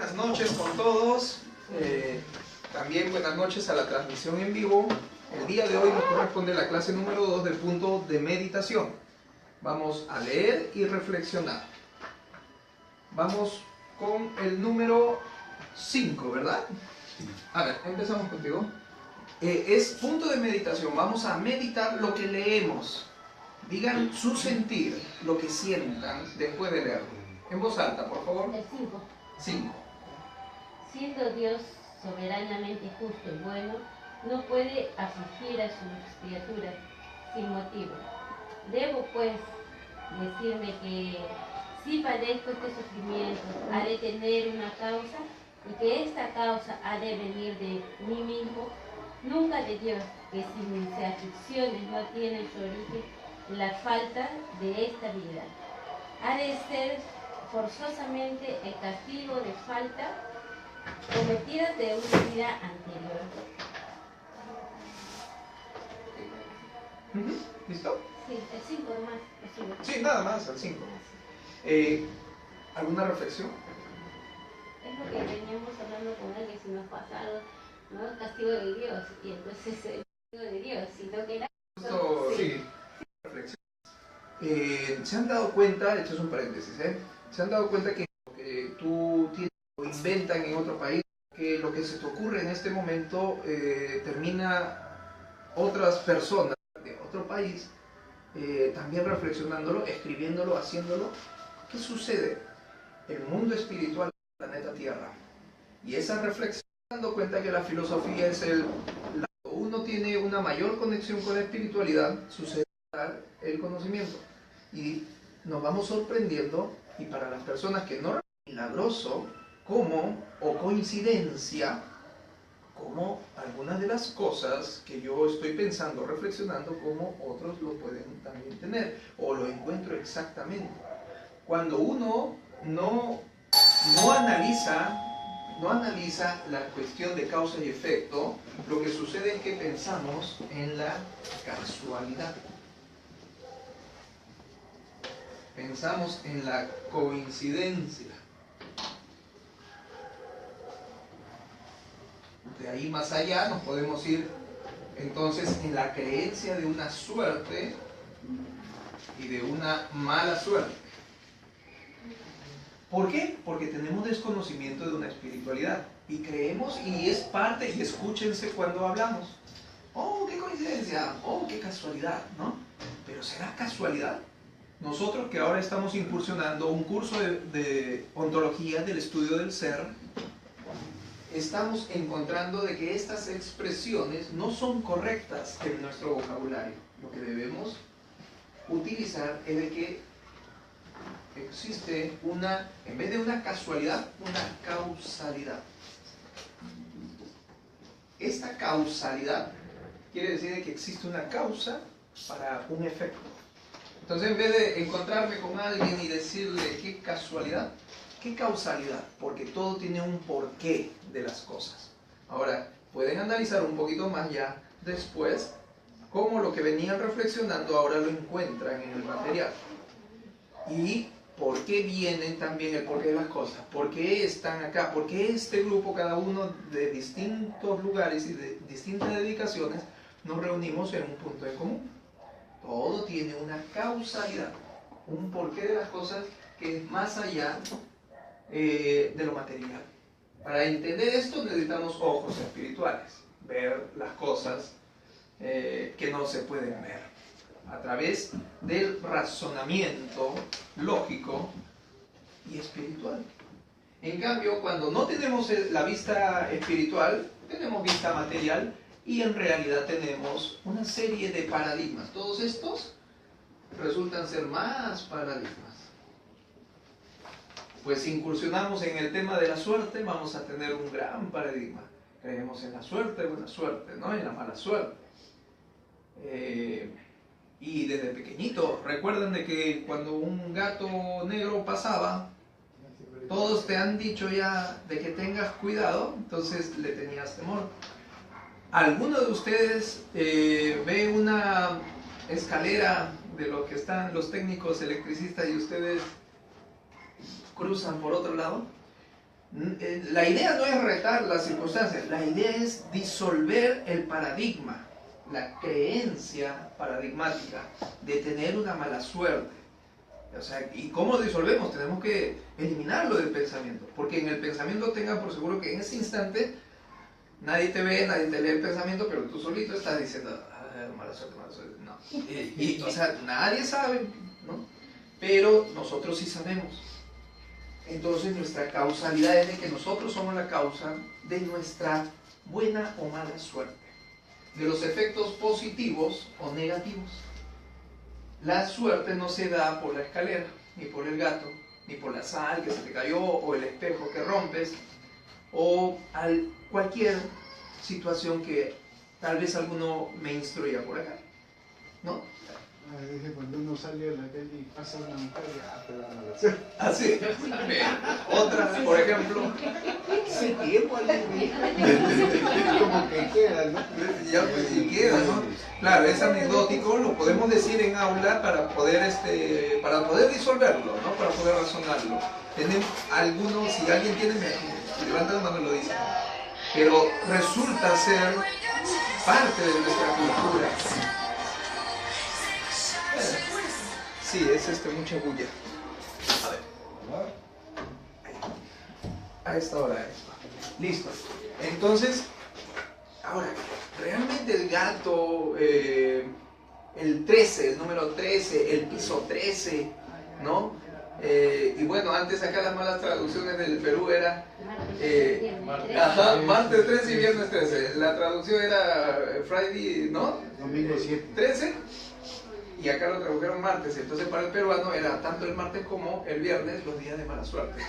Buenas noches con todos. También buenas noches a la transmisión en vivo. El día de hoy nos corresponde la clase número 2 del punto de meditación. Vamos a leer y reflexionar. Vamos con el número 5, ¿verdad? A ver, empezamos contigo. Es punto de meditación. Vamos a meditar lo que leemos. Digan su sentir, lo que sientan después de leerlo. En voz alta, por favor. El 5. 5. Siendo Dios soberanamente justo y bueno, no puede afligir a sus criaturas sin motivo. Debo, pues, decirme que si padezco este sufrimiento, ha de tener una causa, y que esta causa ha de venir de mí mismo, nunca de Dios, que si mis aflicciones no tienen su origen en la falta de esta vida. Ha de ser forzosamente el castigo de falta cometida de una vida anterior. ¿Listo? Sí, el 5 nomás. Sí, nada más, el 5. ¿Alguna reflexión? Es lo que veníamos hablando con él, que si nos pasa algo, no es castigo de Dios, y entonces es el castigo de Dios, sino que era... Esto, sí. Reflexión. ¿Se han dado cuenta, esto es un paréntesis, se han dado cuenta que lo que tú tienes o inventan en otro país, que lo que se te ocurre en este momento termina otras personas de otro país también reflexionándolo, escribiéndolo, haciéndolo? ¿Qué sucede? El mundo espiritual del planeta Tierra. Y esa reflexión, dando cuenta que la filosofía es uno tiene una mayor conexión con la espiritualidad, sucede el conocimiento. Y nos vamos sorprendiendo, y para las personas que no es milagroso, como, o coincidencia, como algunas de las cosas que yo estoy pensando, reflexionando, como otros lo pueden también tener, o lo encuentro exactamente. Cuando uno no analiza la cuestión de causa y efecto, lo que sucede es que pensamos en la casualidad. Pensamos en la coincidencia. De ahí más allá nos podemos ir entonces en la creencia de una suerte y de una mala suerte. ¿Por qué? Porque tenemos desconocimiento de una espiritualidad y creemos, y es parte, y escúchense cuando hablamos. Oh, qué coincidencia, oh, qué casualidad, ¿no? Pero ¿será casualidad? Nosotros que ahora estamos incursionando un curso de ontología del estudio del ser, estamos encontrando de que estas expresiones no son correctas en nuestro vocabulario. Lo que debemos utilizar es de que existe en vez de una casualidad, una causalidad. Esta causalidad quiere decir de que existe una causa para un efecto. Entonces, en vez de encontrarme con alguien y decirle qué casualidad, qué causalidad, porque todo tiene un porqué de las cosas. Ahora, pueden analizar un poquito más ya después cómo lo que venían reflexionando ahora lo encuentran en el material. Y por qué vienen también, el porqué de las cosas, por qué están acá, por qué este grupo, cada uno de distintos lugares y de distintas dedicaciones, nos reunimos en un punto en común. Todo tiene una causalidad, un porqué de las cosas que es más allá de lo material. Para entender esto necesitamos ojos espirituales, ver las cosas que no se pueden ver a través del razonamiento lógico y espiritual. En cambio, cuando no tenemos la vista espiritual, tenemos vista material, y en realidad tenemos una serie de paradigmas. Todos estos resultan ser más paradigmas. Pues si incursionamos en el tema de la suerte, vamos a tener un gran paradigma. Creemos en la suerte, buena suerte, no en la mala suerte. Y desde pequeñito, recuerdan de que cuando un gato negro pasaba, todos te han dicho ya de que tengas cuidado, entonces le tenías temor. ¿Alguno de ustedes ve una escalera de lo que están los técnicos electricistas y ustedes cruzan por otro lado? La idea no es retar las circunstancias, la idea es disolver el paradigma, la creencia paradigmática de tener una mala suerte. O sea, ¿y cómo lo disolvemos? Tenemos que eliminarlo del pensamiento, porque en el pensamiento tengan por seguro que en ese instante nadie te ve, nadie te lee el pensamiento, pero tú solito estás diciendo, mala suerte, mala suerte. No. O sea, nadie sabe, ¿no? Pero nosotros sí sabemos. Entonces nuestra causalidad es de que nosotros somos la causa de nuestra buena o mala suerte, de los efectos positivos o negativos. La suerte no se da por la escalera, ni por el gato, ni por la sal que se te cayó, o el espejo que rompes, o cualquier situación que tal vez alguno me instruya por acá, ¿no? Dice, cuando uno sale a la calle y pasa una mujer, ya te da mala suerte. Así. Otras, por ejemplo. Ese tiempo, como que queda, ¿no? Ya pues, y queda, ¿no? Claro, es anecdótico, lo podemos decir en aula para poder disolverlo, ¿no? Para poder razonarlo. Tenemos algunos, si alguien tiene, levanta la mano y lo dice. Pero resulta ser parte de nuestra cultura. Sí, es mucha bulla. A ver. A esta hora. Listo. Entonces, ahora, realmente el gato, el 13, el número 13, el piso 13, ¿no? Y bueno, antes acá las malas traducciones del Perú era martes 13 y viernes 13. La traducción era Friday, ¿no? Domingo 7. 13. Y acá lo tradujeron martes, entonces para el peruano era tanto el martes como el viernes los días de mala suerte.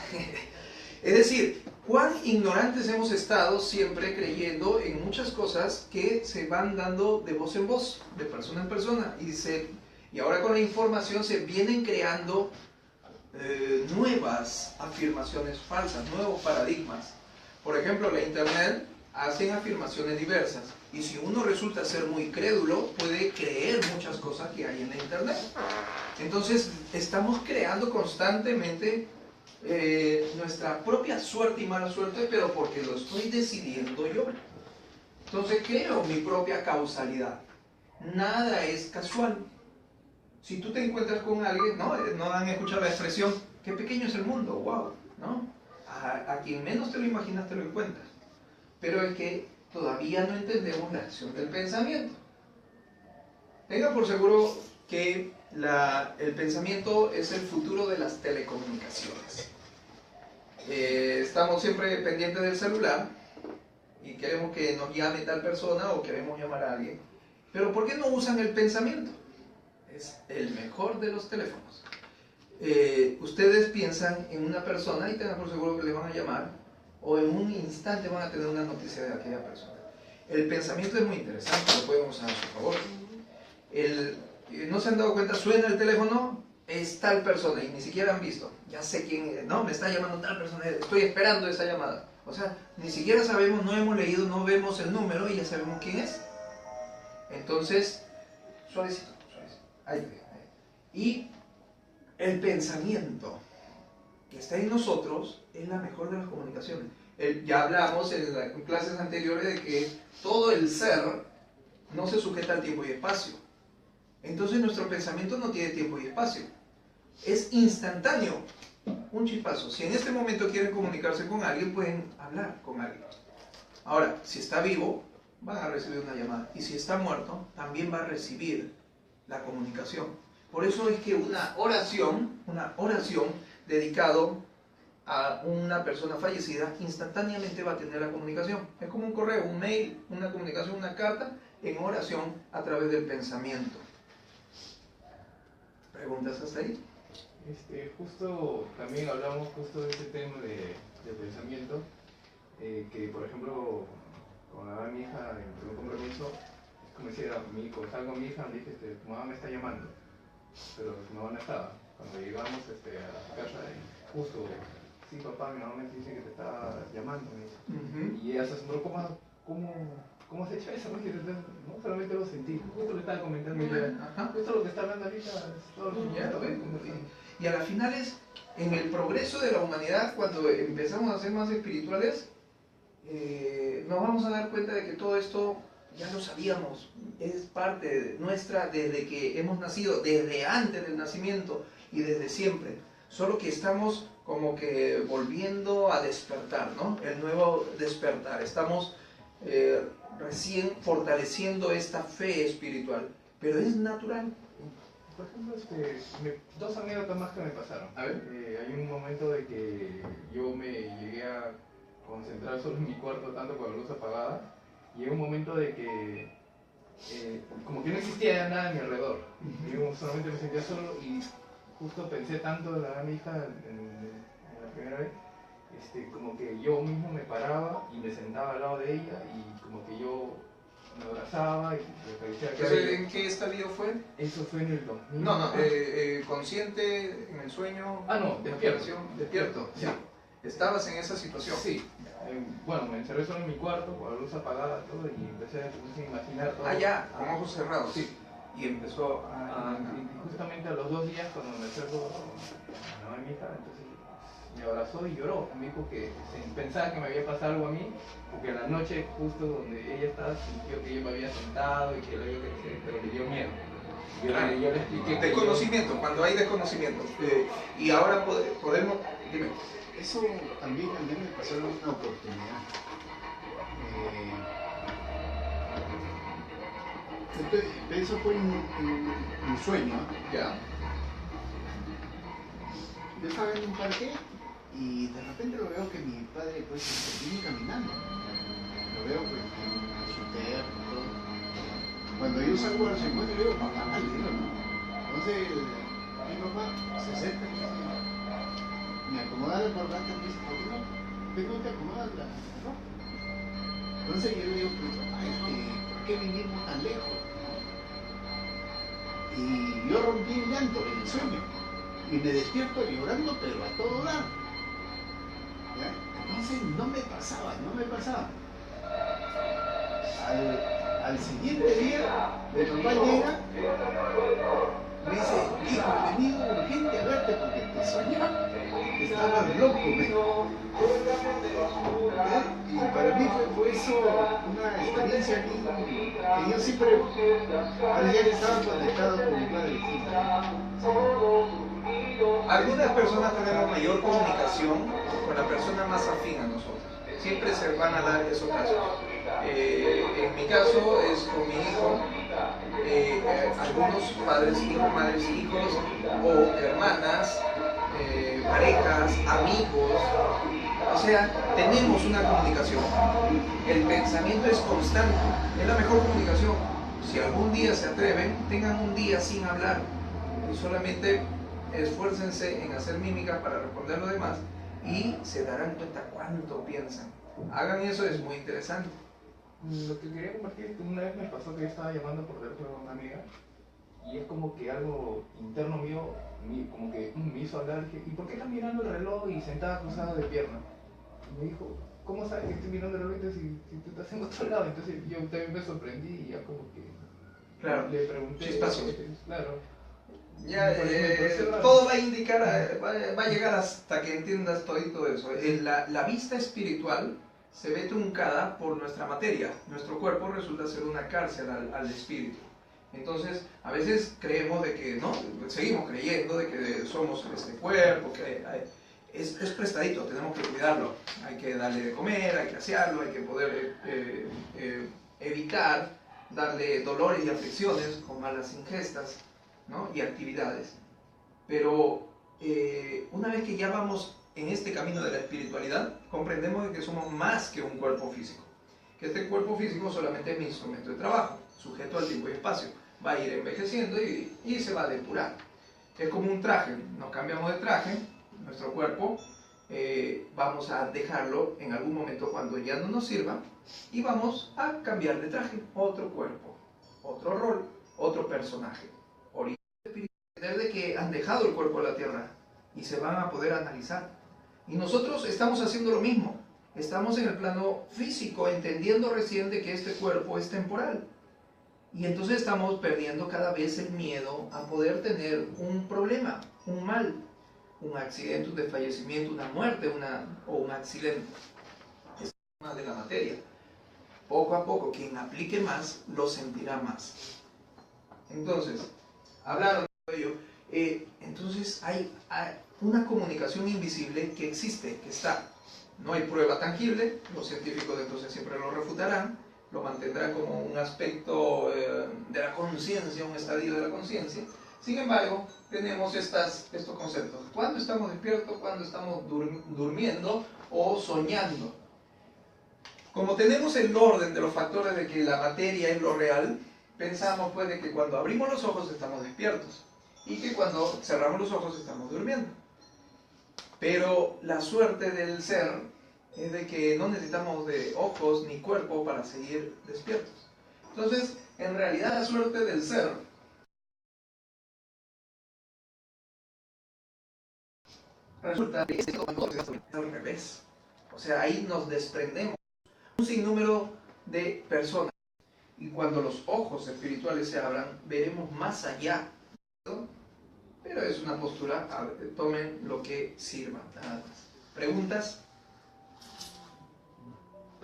Es decir, cuán ignorantes hemos estado siempre creyendo en muchas cosas que se van dando de voz en voz, de persona en persona, y ahora con la información se vienen creando nuevas afirmaciones falsas, nuevos paradigmas. Por ejemplo, la internet hacen afirmaciones diversas. Y si uno resulta ser muy crédulo, puede creer muchas cosas que hay en la internet. Entonces, estamos creando constantemente nuestra propia suerte y mala suerte, pero porque lo estoy decidiendo yo. Entonces, creo mi propia causalidad. Nada es casual. Si tú te encuentras con alguien, ¿no? ¿No han escuchado la expresión, qué pequeño es el mundo? ¡Wow! ¿No? A quien menos te lo imaginas, te lo encuentras. Pero es que todavía no entendemos la acción del pensamiento. Tenga por seguro que el pensamiento es el futuro de las telecomunicaciones. Estamos siempre pendientes del celular y queremos que nos llame tal persona o queremos llamar a alguien. Pero ¿por qué no usan el pensamiento? Es el mejor de los teléfonos. Ustedes piensan en una persona y tengan por seguro que le van a llamar, o en un instante van a tener una noticia de aquella persona. El pensamiento es muy interesante, lo pueden usar a su favor. ¿No se han dado cuenta? Suena el teléfono, es tal persona y ni siquiera han visto. Ya sé quién es, no, me está llamando tal persona, estoy esperando esa llamada. O sea, ni siquiera sabemos, no hemos leído, no vemos el número y ya sabemos quién es. Entonces, suavecito, suavecito. Ahí. Y el pensamiento que está en nosotros es la mejor de las comunicaciones. Ya hablamos en clases anteriores de que todo el ser no se sujeta al tiempo y espacio. Entonces nuestro pensamiento no tiene tiempo y espacio. Es instantáneo, un chispazo. Si en este momento quieren comunicarse con alguien, pueden hablar con alguien. Ahora, si está vivo, van a recibir una llamada. Y si está muerto, también va a recibir la comunicación. Por eso es que una oración dedicado a una persona fallecida, instantáneamente va a tener la comunicación. Es como un correo, un mail, una comunicación, una carta en oración a través del pensamiento. ¿Preguntas hasta ahí? Justo también hablamos justo de ese tema de pensamiento, que por ejemplo, cuando hablaba mi hija en un compromiso, es como decía, cuando salgo con mi hija, me dije, tu mamá me está llamando, pero su mamá no estaba. Cuando llegamos a la casa, justo, sí papá, mi mamá me dice que te está llamando, me dice. Y ella se asombró, ¿cómo se echa eso? No solamente lo sentí, justo lo estaba comentando, justo lo que está hablando ahorita es todo lo que ya lo ven. Y a la final es en el progreso de la humanidad, cuando empezamos a ser más espirituales, nos vamos a dar cuenta de que todo esto ya lo sabíamos, es parte nuestra desde que hemos nacido, desde antes del nacimiento y desde siempre. Solo que estamos como que volviendo a despertar, ¿no? El nuevo despertar. Estamos recién fortaleciendo esta fe espiritual, pero es natural. Por ejemplo, dos anécdotas más que me pasaron. A ver. Hay un momento de que yo me llegué a concentrar solo en mi cuarto, tanto con la luz apagada, y llegó un momento de que como que no existía nada a mi alrededor. Yo solamente me sentía solo y justo pensé tanto en mi hija en la primera vez, como que yo mismo me paraba y me sentaba al lado de ella y como que yo me abrazaba y le acariciaba el cabello. ¿En qué estadio fue? Eso fue en el 2000. No, consciente, en el sueño. Ah, no, despierto. Despierto, Sí. Estabas en esa situación. Sí. Bueno, me encerré solo en mi cuarto con la luz apagada todo y empecé a imaginar todo. Ah, ya, con ojos cerrados. Sí. Y empezó a... Y justamente a los 2 días cuando me acerco a la mamá de mi hija, entonces me abrazó y lloró. Me dijo que pensaba que me había pasado algo a mí, porque en la noche justo donde ella estaba sintió que yo me había sentado y que la había crecido, pero le dio miedo. Yo le expliqué que desconocimiento, cuando hay desconocimiento. Y ahora podemos... Dime. Eso también a mí me pasó en una oportunidad. Eso fue un sueño. Ya. Yo estaba en un parque y de repente lo veo que mi padre pues viene caminando. Lo veo pues en su terno y todo. Cuando yo salgo al encuentro le digo, papá, le digo, ¿no? Entonces mi papá se acerca y dice, me acomoda la corbata y me dice, ¿por qué no te acomodas la ropa? Entonces yo le digo, pues papá, ¿por qué vinimos tan lejos? Y yo rompí el llanto en el sueño. Y me despierto llorando, pero a todo dar. ¿Ya? Entonces no me pasaba. Al siguiente día, mi papá llega, me dice, hijo, he venido urgente a verte porque te soñaba, estabas loco. Y para mí fue eso una experiencia que yo siempre parecía que estaba conectado con mi padre. Algunas personas tenemos mayor comunicación con la persona más afín a nosotros. Siempre se van a dar esos casos. En mi caso es con mi hijo, algunos padres, hijos, madres, hijos o hermanas, parejas, amigos. O sea, tenemos una comunicación. El pensamiento es constante, es la mejor comunicación. Si algún día se atreven, tengan un día sin hablar y solamente esfuércense en hacer mímicas para responder lo demás y se darán cuenta cuánto piensan. Hagan eso, es muy interesante. Lo que quería compartir es que una vez me pasó que yo estaba llamando por teléfono a una amiga y es como que algo interno mío como que me hizo hablar. Dije, ¿y por qué estás mirando el reloj y sentada cruzada de pierna? Y me dijo, ¿cómo sabes que estoy mirando el reloj si tú estás en otro lado? Entonces yo también me sorprendí y ya como que Claro, le pregunté. chispazos. Claro. Ya, todo va a indicar, va a llegar hasta que entiendas todo eso. La vista espiritual se ve truncada por nuestra materia. Nuestro cuerpo resulta ser una cárcel al espíritu. Entonces, a veces creemos de que, ¿no? Seguimos creyendo de que somos este cuerpo, que es prestadito, tenemos que cuidarlo. Hay que darle de comer, hay que asearlo, hay que poder evitar darle dolores y aflicciones con malas ingestas, ¿no? Y actividades. Pero una vez que ya vamos en este camino de la espiritualidad, comprendemos que somos más que un cuerpo físico. Que este cuerpo físico solamente es mi instrumento de trabajo, sujeto al tiempo y espacio. Va a ir envejeciendo y se va a depurar. Es como un traje, nos cambiamos de traje, nuestro cuerpo, vamos a dejarlo en algún momento cuando ya no nos sirva y vamos a cambiar de traje, otro cuerpo, otro rol, otro personaje. De que han dejado el cuerpo de la tierra y se van a poder analizar. Y nosotros estamos haciendo lo mismo. Estamos en el plano físico, entendiendo recién de que este cuerpo es temporal. Y entonces estamos perdiendo cada vez el miedo a poder tener un problema, un mal, un accidente, un desfallecimiento, una muerte o un accidente. Es una de la materia. Poco a poco, quien aplique más, lo sentirá más. Entonces, hablaron de ello. Entonces hay una comunicación invisible que existe, que está. No hay prueba tangible, los científicos entonces siempre lo refutarán, lo mantendrán como un aspecto de la conciencia, un estadio de la conciencia. Sin embargo, tenemos estos conceptos. ¿Cuándo estamos despiertos? ¿Cuándo estamos durmiendo o soñando? Como tenemos el orden de los factores de que la materia es lo real, pensamos pues de que cuando abrimos los ojos estamos despiertos y que cuando cerramos los ojos estamos durmiendo. Pero la suerte del ser es de que no necesitamos de ojos ni cuerpo para seguir despiertos. Entonces, en realidad la suerte del ser resulta que es al revés. O sea, ahí nos desprendemos un sinnúmero de personas. Y cuando los ojos espirituales se abran, veremos más allá. Pero es una postura, tomen lo que sirva, nada más. ¿Preguntas?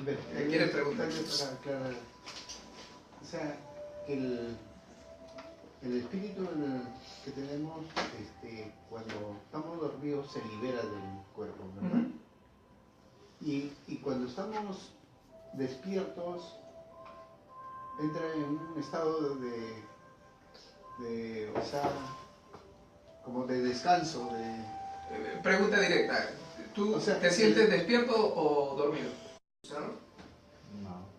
¿Qué quieres preguntar? Para aclarar. O sea, el espíritu que tenemos, cuando estamos dormidos, se libera del cuerpo, ¿verdad? Uh-huh. Y cuando estamos despiertos, entra en un estado o sea, como de descanso. Pregunta directa. ¿Tú o sea, te sientes despierto o dormido?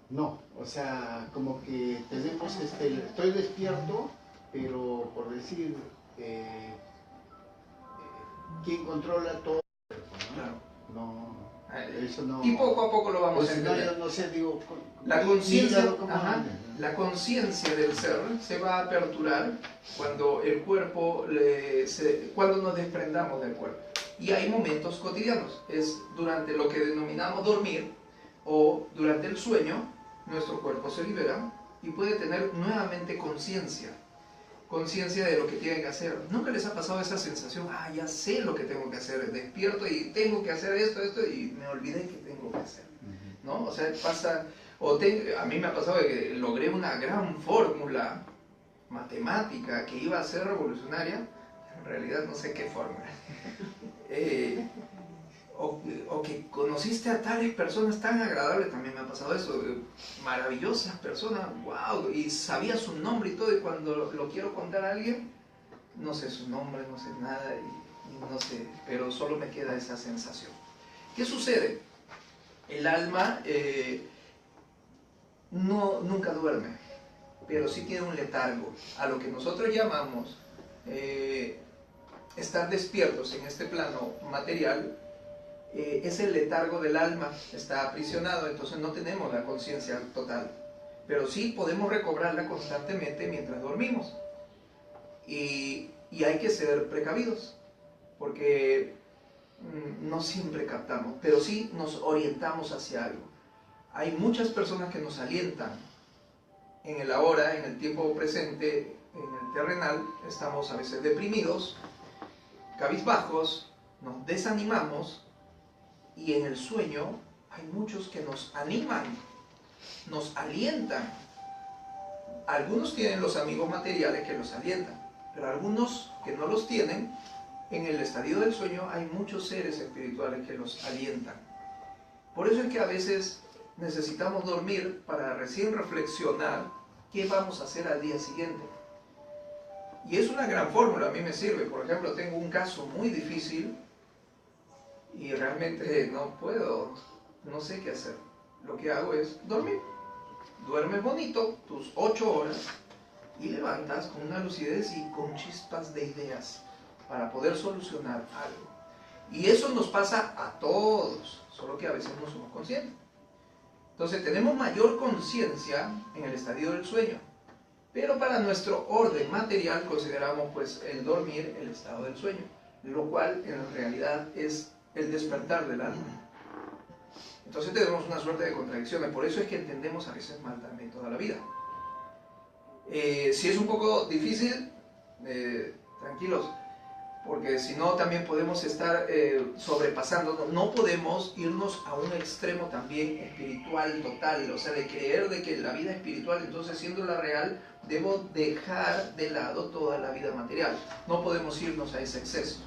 No, o sea, como que tenemos estoy despierto, pero por decir, ¿quién controla todo? Claro. No, eso no. Y poco a poco lo vamos a entender. Yo no sé, digo, la conciencia del ser se va a aperturar cuando el cuerpo, cuando nos desprendamos del cuerpo. Y hay momentos cotidianos, es durante lo que denominamos dormir o durante el sueño, nuestro cuerpo se libera y puede tener nuevamente conciencia de lo que tiene que hacer. ¿Nunca les ha pasado esa sensación? Ya sé lo que tengo que hacer, despierto y tengo que hacer esto y me olvidé que tengo que hacer, ¿no? O sea, pasa, a mí me ha pasado que logré una gran fórmula matemática que iba a ser revolucionaria, en realidad no sé qué fórmula. O que conociste a tales personas tan agradables, también me ha pasado eso, maravillosas personas, wow, y sabía su nombre y todo, y cuando lo quiero contar a alguien, no sé su nombre, no sé nada, y no sé, pero solo me queda esa sensación. ¿Qué sucede? El alma nunca duerme, pero sí tiene un letargo, a lo que nosotros llamamos estar despiertos en este plano material. Es el letargo del alma, está aprisionado, entonces no tenemos la conciencia total, pero sí podemos recobrarla constantemente mientras dormimos. Y hay que ser precavidos, porque no siempre captamos, pero sí nos orientamos hacia algo. Hay muchas personas que nos alientan en el ahora, en el tiempo presente, en el terrenal. Estamos a veces deprimidos, cabizbajos, nos desanimamos, y en el sueño hay muchos que nos animan, nos alientan. Algunos tienen los amigos materiales que los alientan, pero algunos que no los tienen, en el estadio del sueño hay muchos seres espirituales que los alientan. Por eso es que a veces necesitamos dormir para recién reflexionar qué vamos a hacer al día siguiente. Y es una gran fórmula, a mí me sirve. Por ejemplo, tengo un caso muy difícil y realmente no puedo, no sé qué hacer. Lo que hago es dormir. Duermes bonito, tus 8 horas, y levantas con una lucidez y con chispas de ideas para poder solucionar algo. Y eso nos pasa a todos, solo que a veces no somos conscientes. Entonces tenemos mayor conciencia en el estadio del sueño, pero para nuestro orden material consideramos pues el dormir el estado del sueño, lo cual en realidad es el despertar del alma. Entonces tenemos una suerte de contradicciones, por eso es que entendemos a veces mal también toda la vida. Si es un poco difícil, tranquilos, porque si no también podemos estar sobrepasando, no podemos irnos a un extremo también espiritual total, o sea, de creer de que la vida espiritual, entonces siendo la real, debo dejar de lado toda la vida material. No podemos irnos a ese exceso.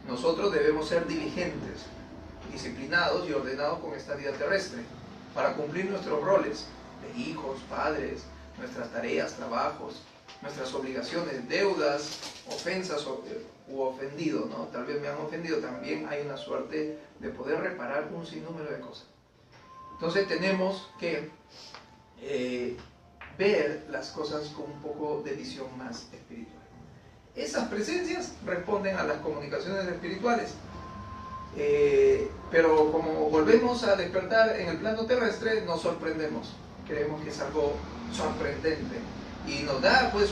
Nosotros debemos ser diligentes, disciplinados y ordenados con esta vida terrestre, para cumplir nuestros roles de hijos, padres, nuestras tareas, trabajos, nuestras obligaciones, deudas, ofensas u ofendido, ¿no? Tal vez me han ofendido, también hay una suerte de poder reparar un sinnúmero de cosas. Entonces tenemos que ver las cosas con un poco de visión más espiritual. Esas presencias responden a las comunicaciones espirituales, pero como volvemos a despertar en el plano terrestre, nos sorprendemos, creemos que es algo sorprendente y nos da pues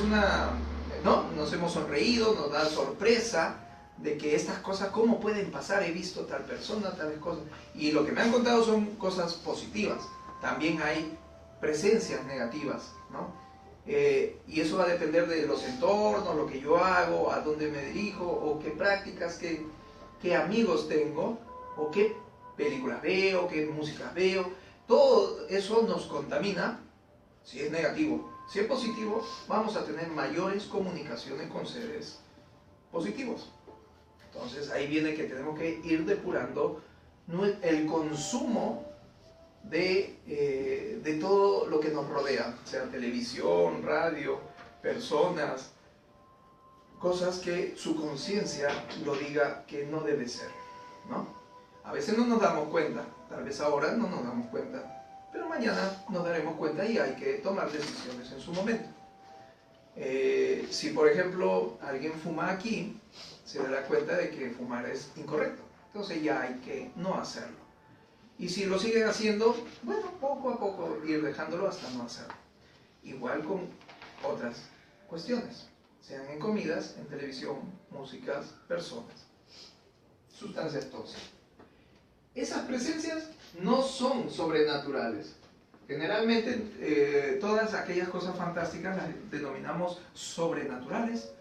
¿no? Nos hemos sonreído, nos da sorpresa de que estas cosas, ¿cómo pueden pasar? He visto tal persona, tales cosas, y lo que me han contado son cosas positivas. También hay presencias negativas, ¿no? Y eso va a depender de los entornos, lo que yo hago, a dónde me dirijo, o qué prácticas, qué amigos tengo, o qué películas veo, qué músicas veo. Todo eso nos contamina si es negativo. Si es positivo, vamos a tener mayores comunicaciones con seres positivos. Entonces ahí viene que tenemos que ir depurando el consumo de todo lo que nos rodea, sea televisión, radio, personas, cosas que su conciencia lo diga que no debe ser, ¿no? A veces no nos damos cuenta, tal vez ahora no nos damos cuenta, pero mañana nos daremos cuenta y hay que tomar decisiones en su momento. Si por ejemplo alguien fuma aquí, se dará cuenta de que fumar es incorrecto, entonces ya hay que no hacerlo. Y si lo siguen haciendo, bueno, poco a poco ir dejándolo hasta no hacerlo. Igual con otras cuestiones, sean en comidas, en televisión, músicas, personas, sustancias tóxicas. Esas presencias no son sobrenaturales. Generalmente todas aquellas cosas fantásticas las denominamos sobrenaturales,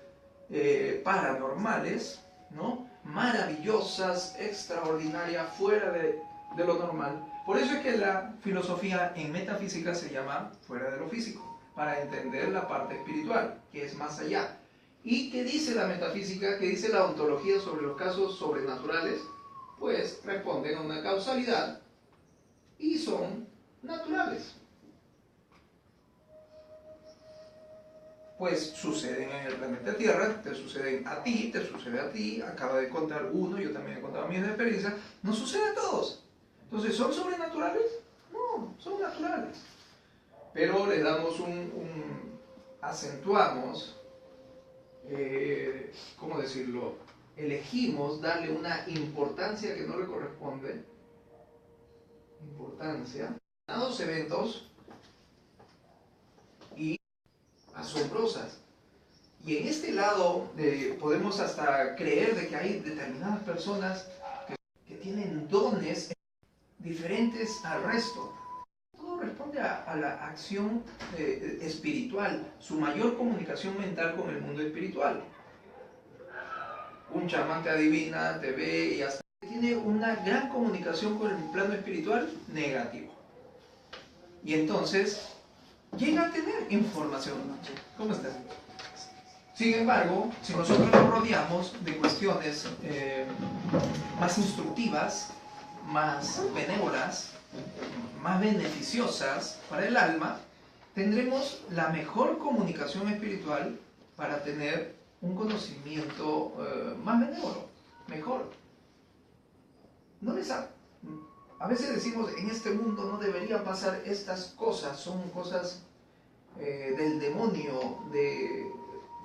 paranormales, ¿no? Maravillosas, extraordinarias, fuera de lo normal. Por eso es que la filosofía en metafísica se llama fuera de lo físico, para entender la parte espiritual, que es más allá. ¿Y qué dice la metafísica? ¿Qué dice la ontología sobre los casos sobrenaturales? Pues responden a una causalidad y son naturales. Pues suceden en el planeta Tierra, te suceden a ti, te sucede a ti, acaba de contar uno, yo también he contado mis experiencias, no sucede a todos. Entonces, ¿son sobrenaturales? No, son naturales. Pero le damos acentuamos, ¿cómo decirlo? Elegimos darle una importancia que no le corresponde, a los eventos y asombrosas. Y en este lado podemos hasta creer de que hay determinadas personas que tienen dones diferentes al resto. Todo responde a la acción espiritual, su mayor comunicación mental con el mundo espiritual. Un chamán te adivina, te ve y hasta tiene una gran comunicación con el plano espiritual negativo. Y entonces llega a tener información. ¿Cómo estás? Sin embargo, si nosotros nos rodeamos de cuestiones más instructivas, más benévolas, más beneficiosas para el alma, tendremos la mejor comunicación espiritual para tener un conocimiento más benévolo, mejor. A veces decimos, en este mundo no deberían pasar estas cosas, son cosas del demonio,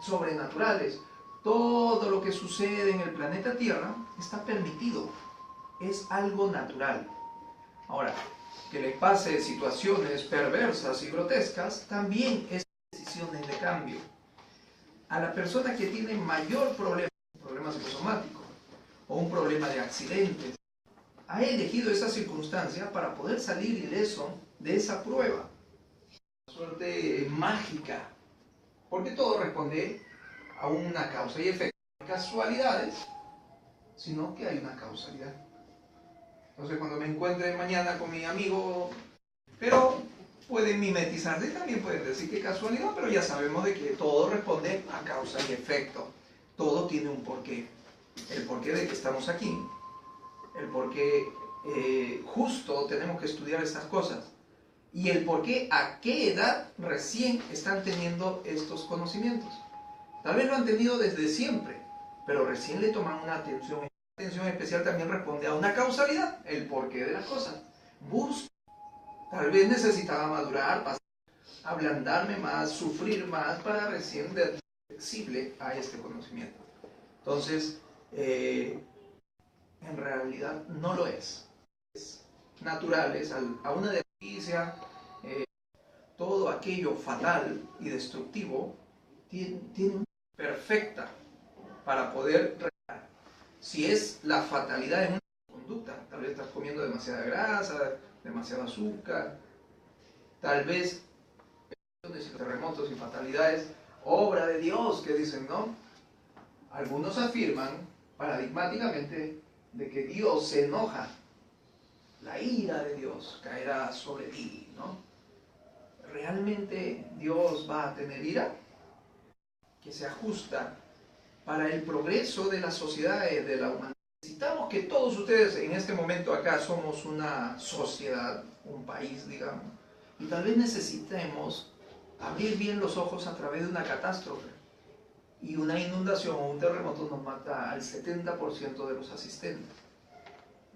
sobrenaturales. Todo lo que sucede en el planeta Tierra está permitido, es algo natural. Ahora, que le pase situaciones perversas y grotescas, también es decisiones de cambio. A la persona que tiene mayor problema, un problema psicosomático o un problema de accidentes, ha elegido esa circunstancia para poder salir ileso de esa prueba. Suerte mágica, porque todo responde a una causa y efecto casualidades, sino que hay una causalidad. Entonces cuando me encuentre mañana con mi amigo, pero pueden mimetizarse, también pueden decir que casualidad, pero ya sabemos de que todo responde a causa y efecto. Todo tiene un porqué. El porqué de que estamos aquí, el porqué justo tenemos que estudiar estas cosas, y el porqué a qué edad recién están teniendo estos conocimientos. Tal vez lo han tenido desde siempre, pero recién le toman una atención. La atención especial también responde a una causalidad, el porqué de las cosas. Tal vez necesitaba madurar, pasar, ablandarme más, sufrir más para recién ser flexible a este conocimiento. Entonces, en realidad no lo es. Es natural, es a una desgracia, todo aquello fatal y destructivo tiene una perfecta para poder regar. Si es la fatalidad en una conducta, tal vez estás comiendo demasiada grasa, demasiado azúcar, tal vez terremotos y fatalidades, obra de Dios, que dicen, ¿no? Algunos afirman paradigmáticamente de que Dios se enoja, la ira de Dios caerá sobre ti, ¿no? ¿Realmente Dios va a tener ira? Que se ajusta para el progreso de la sociedad y de la humanidad. Necesitamos que todos ustedes en este momento acá somos una sociedad, un país, digamos, y tal vez necesitemos abrir bien los ojos a través de una catástrofe. Y una inundación o un terremoto nos mata al 70% de los asistentes.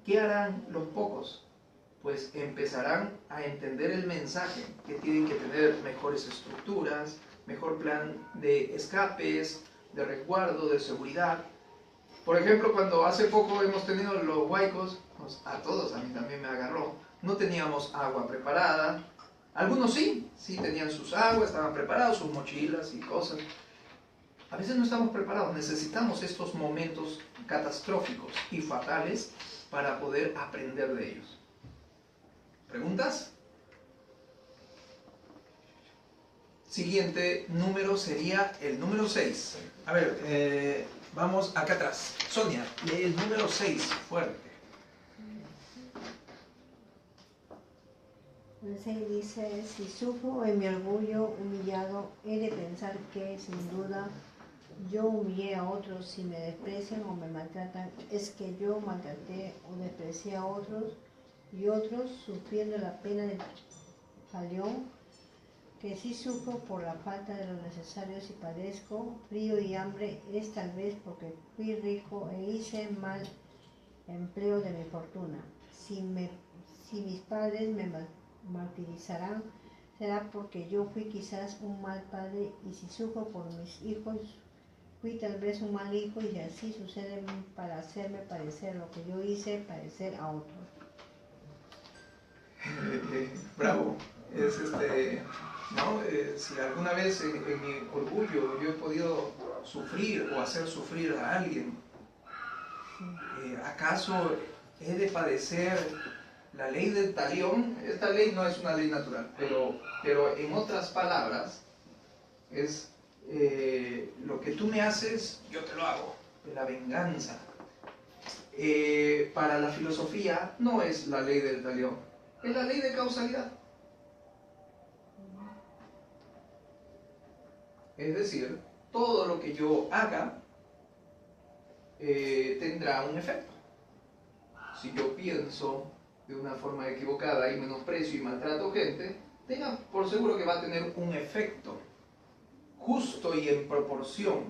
¿Qué harán los pocos? Pues empezarán a entender el mensaje, que tienen que tener mejores estructuras, mejor plan de escapes, de resguardo, de seguridad. Por ejemplo, cuando hace poco hemos tenido los huaicos, pues a todos, a mí también me agarró, no teníamos agua preparada. Algunos sí tenían sus aguas, estaban preparados, sus mochilas y cosas. A veces no estamos preparados, necesitamos estos momentos catastróficos y fatales para poder aprender de ellos. ¿Preguntas? Siguiente número sería el número 6. A ver, vamos acá atrás. Sonia, lee el número 6, fuerte. El 6 dice, si sufro en mi orgullo humillado, he de pensar que, sin duda, yo humillé a otros. Si me desprecian o me maltratan, es que yo maltraté o desprecié a otros, y otros, sufriendo la pena del talión, que si sufro por la falta de lo necesario, si padezco frío y hambre, es tal vez porque fui rico e hice mal empleo de mi fortuna. Si mis padres me martirizarán, será porque yo fui quizás un mal padre, y si sufro por mis hijos, fui tal vez un mal hijo, y así sucede para hacerme parecer lo que yo hice parecer a otros. Bravo. Es ¿no? Si alguna vez en mi orgullo yo he podido sufrir o hacer sufrir a alguien, ¿acaso he de padecer la ley del talión? Esta ley no es una ley natural, pero en otras palabras es lo que tú me haces, yo te lo hago, de la venganza. Para la filosofía no es la ley del talión, es la ley de causalidad. Es decir, todo lo que yo haga tendrá un efecto. Si yo pienso de una forma equivocada y menosprecio y maltrato gente, tenga por seguro que va a tener un efecto justo y en proporción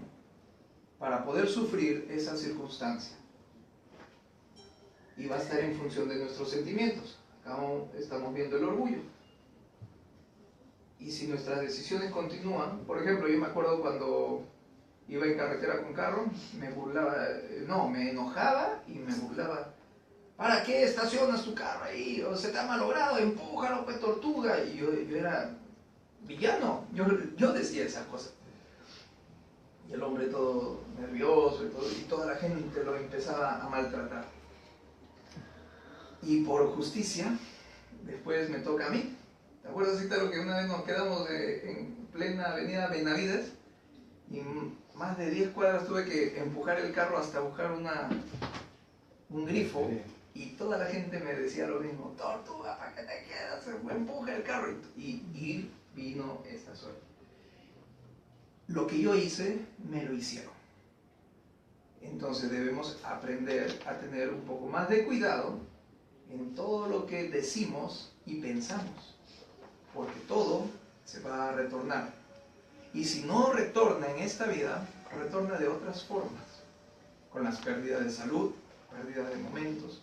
para poder sufrir esa circunstancia. Y va a estar en función de nuestros sentimientos. Acá estamos viendo el orgullo. Y si nuestras decisiones continúan, por ejemplo, yo me acuerdo cuando iba en carretera con carro, me enojaba y me burlaba. ¿Para qué estacionas tu carro ahí? O se te ha malogrado, empújalo, pues tortuga. Y yo era villano, yo decía esas cosas. Y el hombre todo nervioso y toda la gente lo empezaba a maltratar. Y por justicia, después me toca a mí. ¿Te acuerdas, Cítaro, que una vez nos quedamos en plena avenida Benavides? Y más de 10 cuadras tuve que empujar el carro hasta buscar un grifo. Y toda la gente me decía lo mismo: Tortuga, ¿para qué te quedas? Empuja el carro. Y vino esta suerte. Lo que yo hice, me lo hicieron. Entonces debemos aprender a tener un poco más de cuidado en todo lo que decimos y pensamos, porque todo se va a retornar. Y si no retorna en esta vida, retorna de otras formas, con las pérdidas de salud, pérdidas de momentos.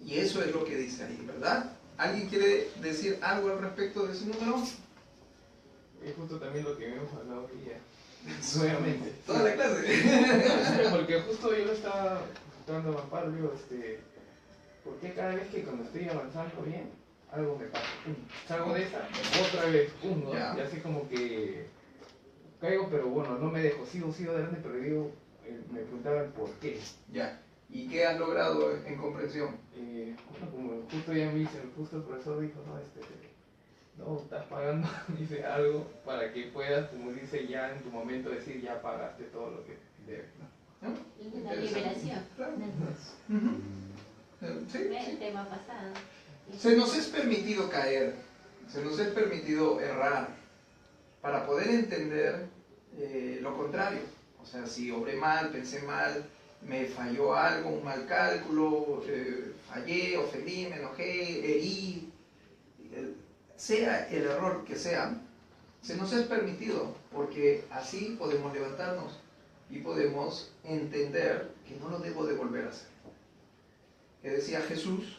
Y eso es lo que dice ahí, ¿verdad? ¿Alguien quiere decir algo al respecto de ese número? Es justo también lo que hemos hablado hoy día. Nuevamente. Toda la clase. Porque justo yo lo estaba tratando a Amparo, digo, ¿por qué cada vez que cuando estoy avanzando bien, algo me pasa? Pum, salgo de esa, otra vez, pum, ¿no? Ya. Y así como que caigo, pero bueno, no me dejo, sigo adelante, pero digo, me preguntaban por qué. Ya. ¿Y qué has logrado en comprensión? Bueno, como justo ya me dicen, justo el profesor dijo, no, estás pagando, dice algo para que puedas, como dice, ya en tu momento decir, ya pagaste todo lo que debes, ¿no? ¿No? Y una liberación. Claro. ¿No? Ujú. Sí, Ve sí. el tema pasado. Se nos es permitido caer, se nos es permitido errar para poder entender lo contrario. O sea, si obré mal, pensé mal, me falló algo, un mal cálculo, fallé, ofendí, me enojé, herí, sea el error que sea, se nos es permitido, porque así podemos levantarnos y podemos entender que no lo debo de volver a hacer. Que decía Jesús,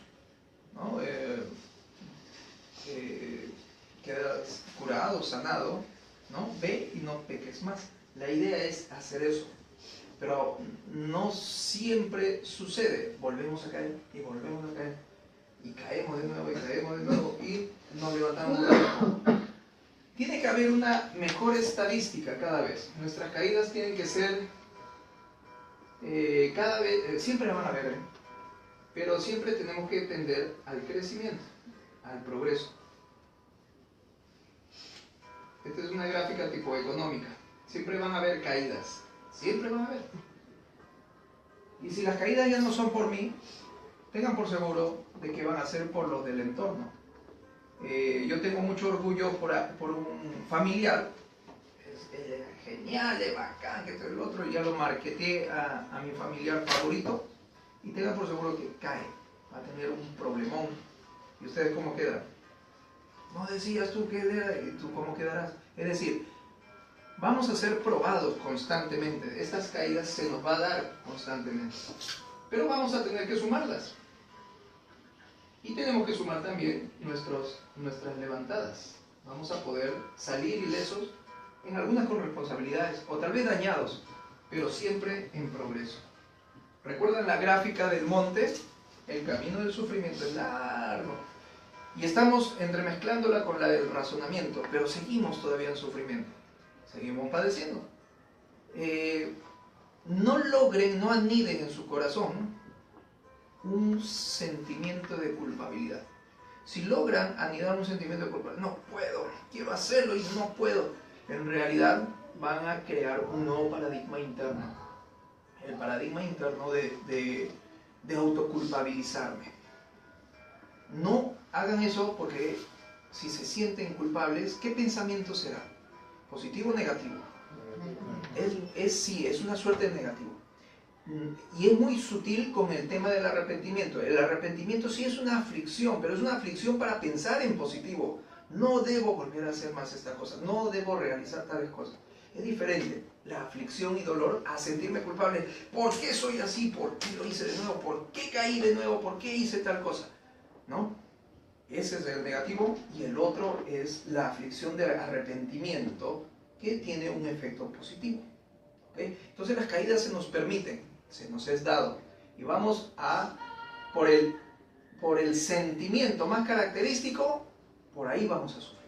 ¿no? Quedas curado, sanado, ¿no? Ve y no peques más. La idea es hacer eso, pero no siempre sucede. Volvemos a caer y volvemos a caer y caemos de nuevo y caemos de nuevo y nos levantamos de nuevo. Tiene que haber una mejor estadística cada vez. Nuestras caídas tienen que ser cada vez, siempre la van a haber, pero siempre tenemos que tender al crecimiento, al progreso. Esta es una gráfica tipo económica. Siempre van a haber caídas, siempre van a haber. Y si las caídas ya no son por mí, tengan por seguro de que van a ser por los del entorno. Yo tengo mucho orgullo por un familiar. Es genial, es bacán, que todo el otro. Ya lo marketé a mi familiar favorito. Y tengan por seguro que cae, va a tener un problemón. ¿Y ustedes cómo quedan? No decías tú que era, y tú cómo quedarás. Es decir, vamos a ser probados constantemente. Estas caídas se nos va a dar constantemente. Pero vamos a tener que sumarlas. Y tenemos que sumar también nuestras levantadas. Vamos a poder salir ilesos, en algunas con responsabilidades, o tal vez dañados, pero siempre en progreso. ¿Recuerdan la gráfica del monte? El camino del sufrimiento es largo. Y estamos entremezclándola con la del razonamiento, pero seguimos todavía en sufrimiento. Seguimos padeciendo. No logren, no aniden en su corazón un sentimiento de culpabilidad. Si logran anidar un sentimiento de culpabilidad, no puedo, quiero hacerlo y no puedo, en realidad van a crear un nuevo paradigma interno. El paradigma interno de autoculpabilizarme. No hagan eso, porque si se sienten culpables, ¿qué pensamiento será? ¿Positivo o negativo? Sí, es una suerte de negativo. Y es muy sutil con el tema del arrepentimiento. El arrepentimiento sí es una aflicción, pero es una aflicción para pensar en positivo. No debo volver a hacer más esta cosa, no debo realizar tales cosas. Es diferente la aflicción y dolor a sentirme culpable. ¿Por qué soy así? ¿Por qué lo hice de nuevo? ¿Por qué caí de nuevo? ¿Por qué hice tal cosa? ¿No? Ese es el negativo, y el otro es la aflicción de arrepentimiento, que tiene un efecto positivo. ¿Okay? Entonces las caídas se nos permiten, se nos es dado, y vamos a por el sentimiento más característico, por ahí vamos a sufrir.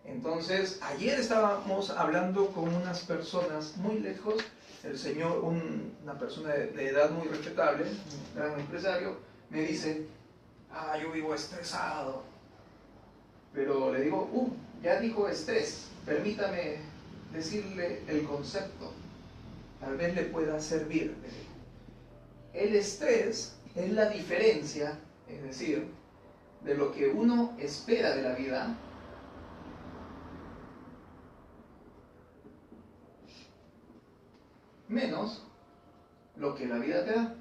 Entonces, ayer estábamos hablando con unas personas muy lejos. El señor, una persona de edad muy respetable, un gran empresario, me dice: yo vivo estresado. Pero le digo, ya dijo estrés, permítame decirle el concepto. Tal vez le pueda servir. El estrés es la diferencia, es decir, de lo que uno espera de la vida menos lo que la vida te da.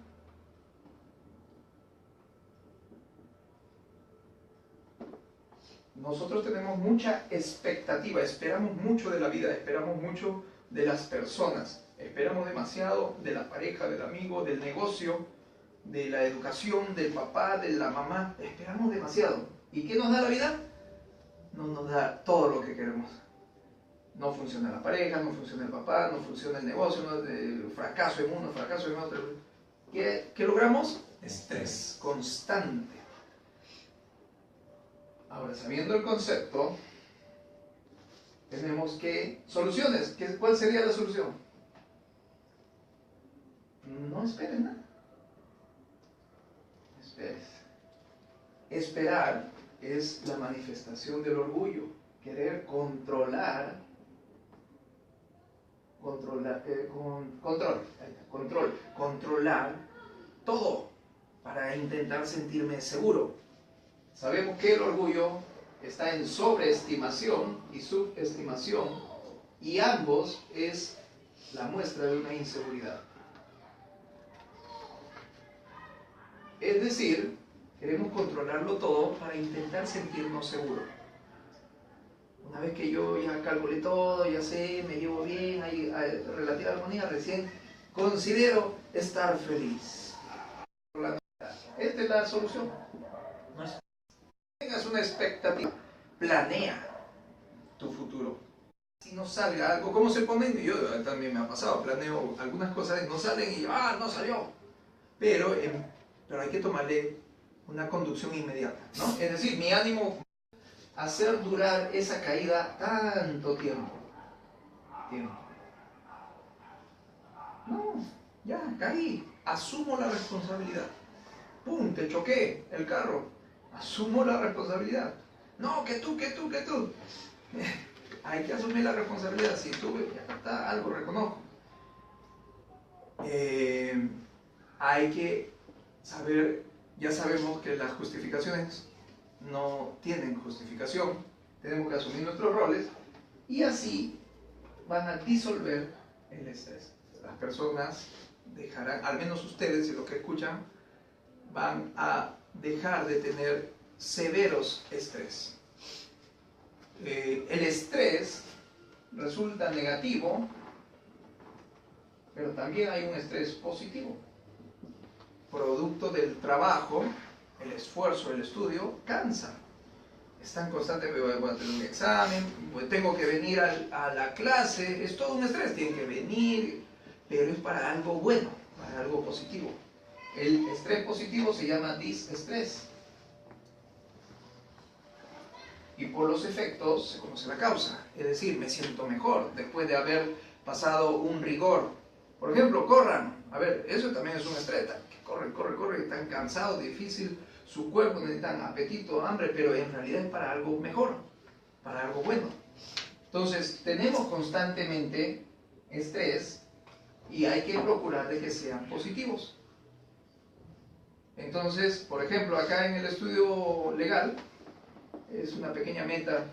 Nosotros tenemos mucha expectativa, esperamos mucho de la vida, esperamos mucho de las personas, esperamos demasiado de la pareja, del amigo, del negocio, de la educación, del papá, de la mamá, esperamos demasiado. ¿Y qué nos da la vida? No nos da todo lo que queremos. No funciona la pareja, no funciona el papá, no funciona el negocio, fracaso en uno, fracaso en otro. ¿Qué logramos? Estrés constante. Ahora, sabiendo el concepto, tenemos que... Soluciones. ¿Cuál sería la solución? No esperen nada. Esperar es la manifestación del orgullo. Querer controlar todo para intentar sentirme seguro. Sabemos que el orgullo está en sobreestimación y subestimación, y ambos es la muestra de una inseguridad. Es decir, queremos controlarlo todo para intentar sentirnos seguros. Una vez que yo ya calculé todo, ya sé, me llevo bien, hay relativa armonía, recién considero estar feliz. Esta es la solución. No es... Tengas una expectativa, planea tu futuro. Si no salga algo, ¿cómo se ponen? Yo también me ha pasado, planeo algunas cosas y no salen y no salió. Pero hay que tomarle una conducción inmediata, ¿no? Es decir, mi ánimo, hacer durar esa caída tanto tiempo. No, ya, caí, asumo la responsabilidad. ¡Pum! Te choqué el carro. Asumo la responsabilidad. No, que tú. Hay que asumir la responsabilidad. Si tuve, ya está, algo reconozco. Hay que saber, ya sabemos que las justificaciones no tienen justificación. Tenemos que asumir nuestros roles y así van a disolver el estrés. Las personas dejarán, al menos ustedes, si lo que escuchan, van a dejar de tener severos estrés. El estrés resulta negativo, pero también hay un estrés positivo. Producto del trabajo, el esfuerzo, el estudio, cansa. Están constantemente, voy a tener un examen, tengo que venir a la clase, es todo un estrés, tienen que venir, pero es para algo bueno, para algo positivo. El estrés positivo se llama disestrés. Y por los efectos se conoce la causa. Es decir, me siento mejor después de haber pasado un rigor. Por ejemplo, corran. A ver, eso también es un estrés. Corren, están cansados, difícil. Su cuerpo necesitan apetito, hambre, pero en realidad es para algo mejor, para algo bueno. Entonces, tenemos constantemente estrés y hay que procurar de que sean positivos. Entonces, por ejemplo, acá en el estudio legal, es una pequeña meta,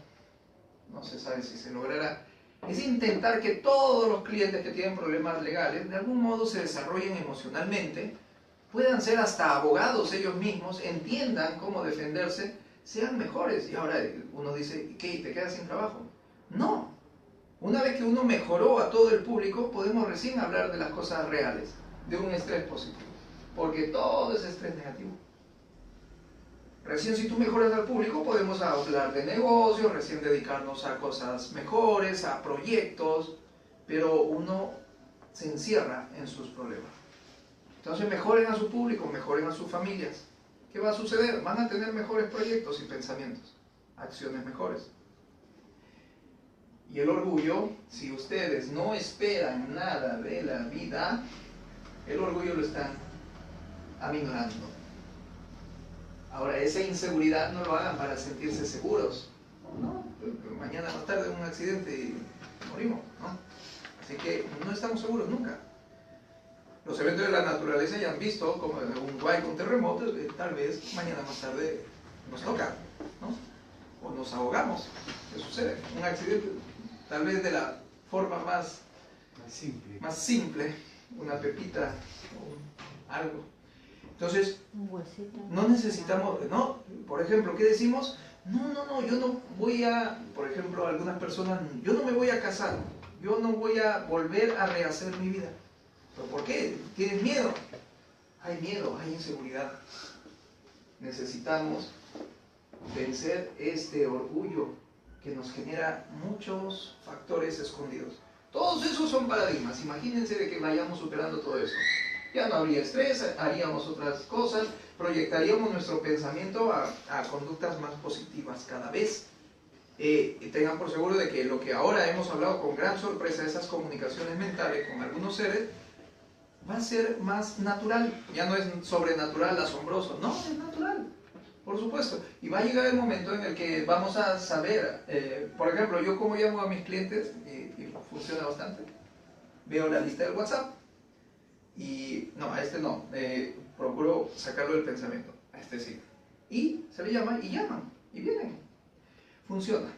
no se sabe si se logrará, es intentar que todos los clientes que tienen problemas legales de algún modo se desarrollen emocionalmente, puedan ser hasta abogados ellos mismos, entiendan cómo defenderse, sean mejores. Y ahora uno dice, ¿qué? ¿Te quedas sin trabajo? No. Una vez que uno mejoró a todo el público, podemos recién hablar de las cosas reales, de un estrés positivo, porque todo es estrés negativo. Recién si tú mejoras al público podemos hablar de negocios, recién dedicarnos a cosas mejores, a proyectos, pero uno se encierra en sus problemas. Entonces mejoren a su público, mejoren a sus familias. ¿Qué va a suceder? Van a tener mejores proyectos y pensamientos, acciones mejores. Y el orgullo, si ustedes no esperan nada de la vida, el orgullo lo están aminorando. Ahora, esa inseguridad no lo hagan para sentirse seguros. ¿no? Mañana más tarde un accidente y morimos, ¿no? Así que no estamos seguros nunca. Los eventos de la naturaleza ya han visto, como un huaico, un terremoto, tal vez mañana más tarde nos toca, ¿no? O nos ahogamos. ¿Qué sucede? Un accidente, tal vez de la forma más simple, una pepita o algo. Entonces, Un huesito. no necesitamos, ¿no? Por ejemplo, ¿qué decimos? No, yo no voy a, por ejemplo, algunas personas, yo no me voy a casar, yo no voy a volver a rehacer mi vida. ¿Pero por qué? ¿Tienes miedo? Hay miedo, hay inseguridad. Necesitamos vencer este orgullo que nos genera muchos factores escondidos. Todos esos son paradigmas. Imagínense de que vayamos superando todo eso. Ya no habría estrés, haríamos otras cosas, proyectaríamos nuestro pensamiento a conductas más positivas cada vez. Y tengan por seguro de que lo que ahora hemos hablado con gran sorpresa, esas comunicaciones mentales con algunos seres, va a ser más natural. Ya no es sobrenatural, asombroso, no, es natural, por supuesto. Y va a llegar el momento en el que vamos a saber, por ejemplo, yo como llamo a mis clientes, y funciona bastante, veo la lista del WhatsApp, y no, a este no, procuro sacarlo del pensamiento, a este sí. Y se le llama y llaman, y vienen. Funciona.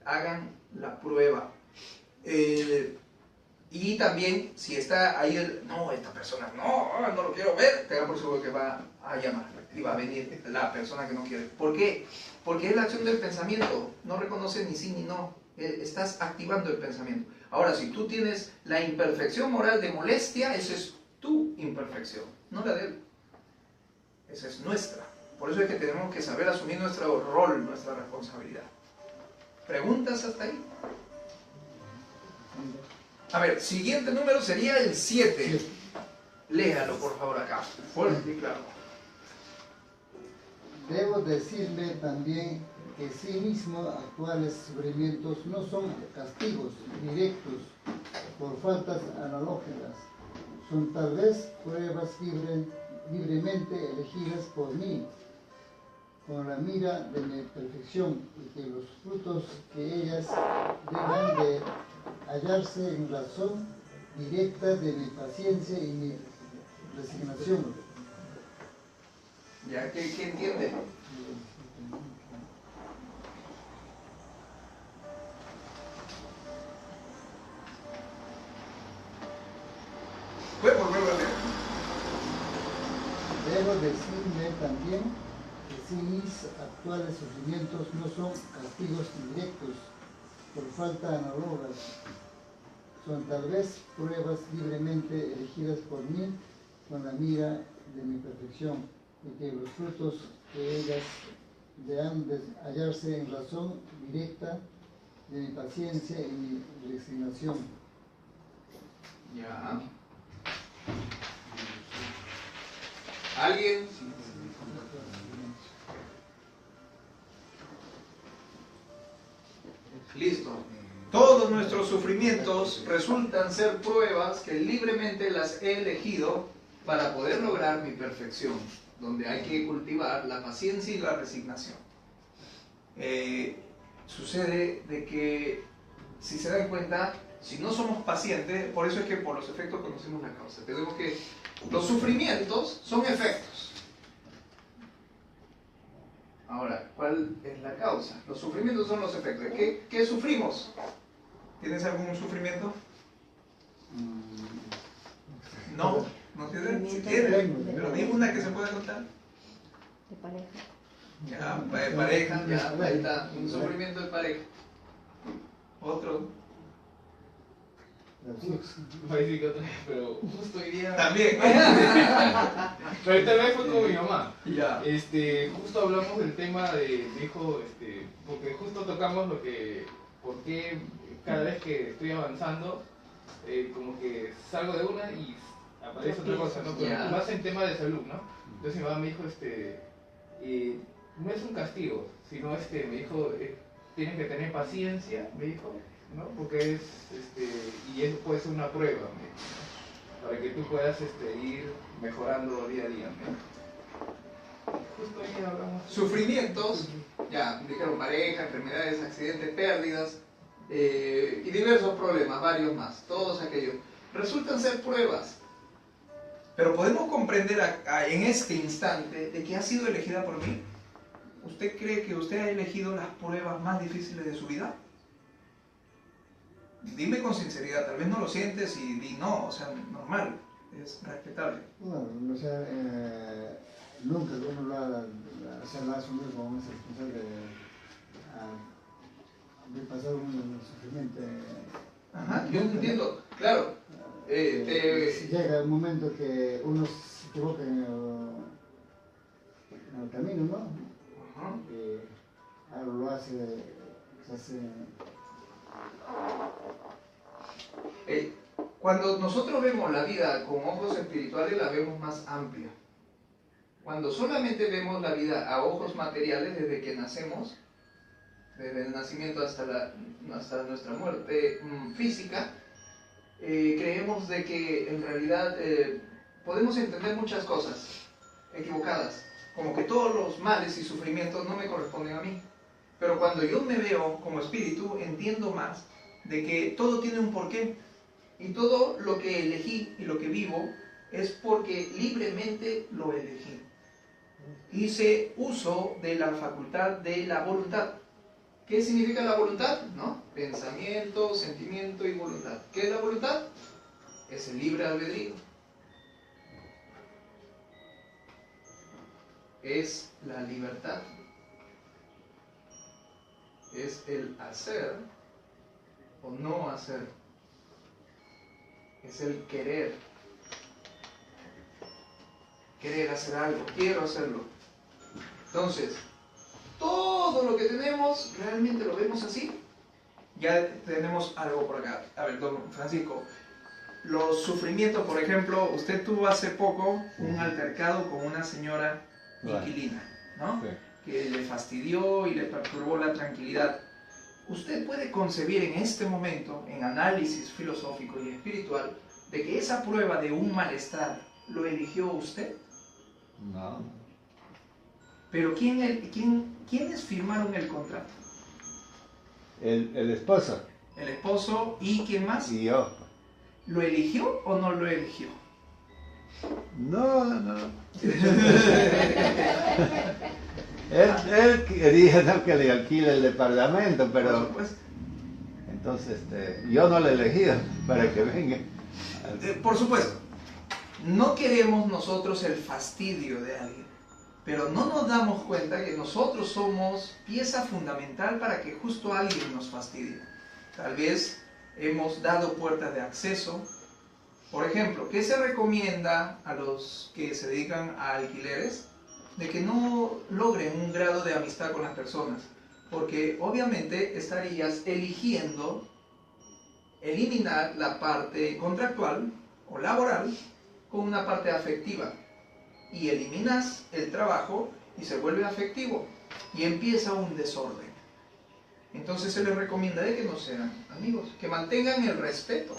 Hagan la prueba. Y también, si está ahí esta persona, no lo quiero ver, tengan por seguro que va a llamar y va a venir la persona que no quiere. ¿Por qué? Porque es la acción del pensamiento, no reconoce ni sí ni no, estás activando el pensamiento. Ahora, si tú tienes la imperfección moral de molestia, esa es tu imperfección, no la de él. Esa es nuestra. Por eso es que tenemos que saber asumir nuestro rol, nuestra responsabilidad. ¿Preguntas hasta ahí? A ver, siguiente número sería el 7. Léalo, por favor, acá. Fuerte y claro. Debo decirle también que sí mismo actuales sufrimientos no son castigos directos por faltas analógicas, son tal vez pruebas libremente elegidas por mí, con la mira de mi perfección, y que los frutos que ellas deban de hallarse en razón directa de mi paciencia y mi resignación. ¿Ya? ¿Qué entiende? ¿Puede volver a leer? Debo decirme también que si mis actuales sufrimientos no son castigos indirectos por falta análogas, son tal vez pruebas libremente elegidas por mí con la mira de mi perfección, y que los frutos que ellas deban de hallarse en razón directa de mi paciencia y mi resignación. Ya. ¿Alguien? Listo. Todos nuestros sufrimientos resultan ser pruebas que libremente las he elegido para poder lograr mi perfección, donde hay que cultivar la paciencia y la resignación. Sucede de que, si se dan cuenta, si no somos pacientes, por eso es que por los efectos conocemos la causa. Tenemos que, los sufrimientos son efectos. Ahora, ¿cuál es la causa? Los sufrimientos son los efectos. ¿Qué sufrimos? ¿Tienes algún sufrimiento? No, no tienes. Sí tienes, pero dime una que se pueda contar. De pareja. Ya, de pareja, ya, ahí está, un sufrimiento de pareja. Otro. Va a decir que otra vez, pero justo hoy día... También. Pero esta vez fue con mi mamá. Ya. Justo hablamos del tema de, dijo, porque justo tocamos lo que, por qué cada vez que estoy avanzando, como que salgo de una y aparece otra cosa, ¿no? Pero Ya. más en tema de salud, ¿no? Entonces mi mamá me dijo, no es un castigo, sino me dijo, tienes que tener paciencia, me dijo, ¿no? Porque y eso puede ser una prueba, me dijo, ¿no? Para que tú puedas ir mejorando día a día, me dijo. Justo ahí hablamos. Sufrimientos ya dijeron pareja, enfermedades, accidentes, pérdidas y diversos problemas, varios más, todos aquellos. Resultan ser pruebas. Pero podemos comprender en este instante de que ha sido elegida por mí. ¿Usted cree que usted ha elegido las pruebas más difíciles de su vida? Dime con sinceridad, tal vez no lo sientes y di no, o sea, normal, es respetable. Bueno, o sea, nunca uno lo ha asumido como ese responsable de pasar un sufrimiento. Ajá, yo entiendo, claro. Llega un momento que uno se equivoca en el camino, ¿no? Ajá. Algo lo hace, se hace... Cuando nosotros vemos la vida con ojos espirituales, la vemos más amplia. Cuando solamente vemos la vida a ojos materiales, desde que nacemos, desde el nacimiento hasta nuestra muerte física, creemos de que en realidad podemos entender muchas cosas equivocadas, como que todos los males y sufrimientos no me corresponden a mí. Pero cuando yo me veo como espíritu, entiendo más de que todo tiene un porqué. Y todo lo que elegí y lo que vivo es porque libremente lo elegí. Hice uso de la facultad de la voluntad. ¿Qué significa la voluntad? ¿No? Pensamiento, sentimiento y voluntad. ¿Qué es la voluntad? Es el libre albedrío. Es la libertad. Es el hacer o no hacer. Es el querer. Querer hacer algo, quiero hacerlo. Entonces, todo lo que tenemos, ¿realmente lo vemos así? Ya tenemos algo por acá. A ver, don Francisco, los sufrimientos, por ejemplo, usted tuvo hace poco un altercado con una señora inquilina, ¿no? Sí. Que le fastidió y le perturbó la tranquilidad. ¿Usted puede concebir en este momento, en análisis filosófico y espiritual, de que esa prueba de un malestar lo eligió usted? No. Pero ¿quiénes firmaron el contrato? El esposo El esposo y ¿quién más? y yo. ¿Lo eligió o no lo eligió? No. Él quería, ¿no?, que le alquile el departamento, Por pero supuesto. entonces yo no lo he elegido para que venga. Por supuesto. No queremos nosotros el fastidio de alguien, pero no nos damos cuenta que nosotros somos pieza fundamental para que justo alguien nos fastidie. Tal vez hemos dado puertas de acceso. Por ejemplo, ¿qué se recomienda a los que se dedican a alquileres? De que no logren un grado de amistad con las personas, porque obviamente estarías eligiendo eliminar la parte contractual o laboral con una parte afectiva, y eliminas el trabajo y se vuelve afectivo y empieza un desorden. Entonces se les recomienda de que no sean amigos, que mantengan el respeto,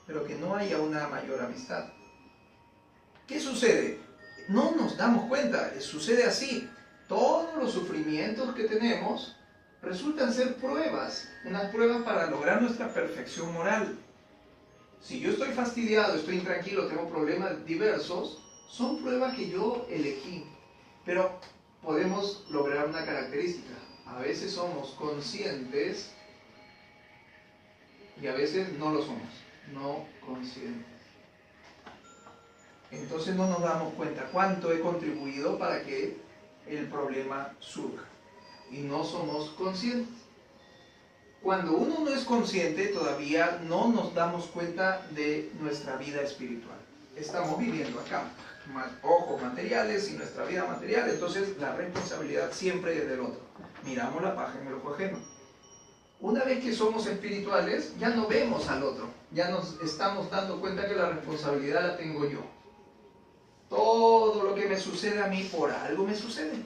pero que no haya una mayor amistad. ¿Qué sucede? No nos damos cuenta, sucede así. Todos los sufrimientos que tenemos resultan ser pruebas, unas pruebas para lograr nuestra perfección moral. Si yo estoy fastidiado, estoy intranquilo, tengo problemas diversos, son pruebas que yo elegí. Pero podemos lograr una característica. A veces somos conscientes y a veces no lo somos, no conscientes. Entonces no nos damos cuenta cuánto he contribuido para que el problema surja. Y no somos conscientes. Cuando uno no es consciente, todavía no nos damos cuenta de nuestra vida espiritual. Estamos viviendo acá, ojos materiales y nuestra vida material, entonces la responsabilidad siempre es del otro. Miramos la paja en el ojo ajeno. Una vez que somos espirituales, ya no vemos al otro, ya nos estamos dando cuenta que la responsabilidad la tengo yo. Todo lo que me sucede a mí, por algo me sucede,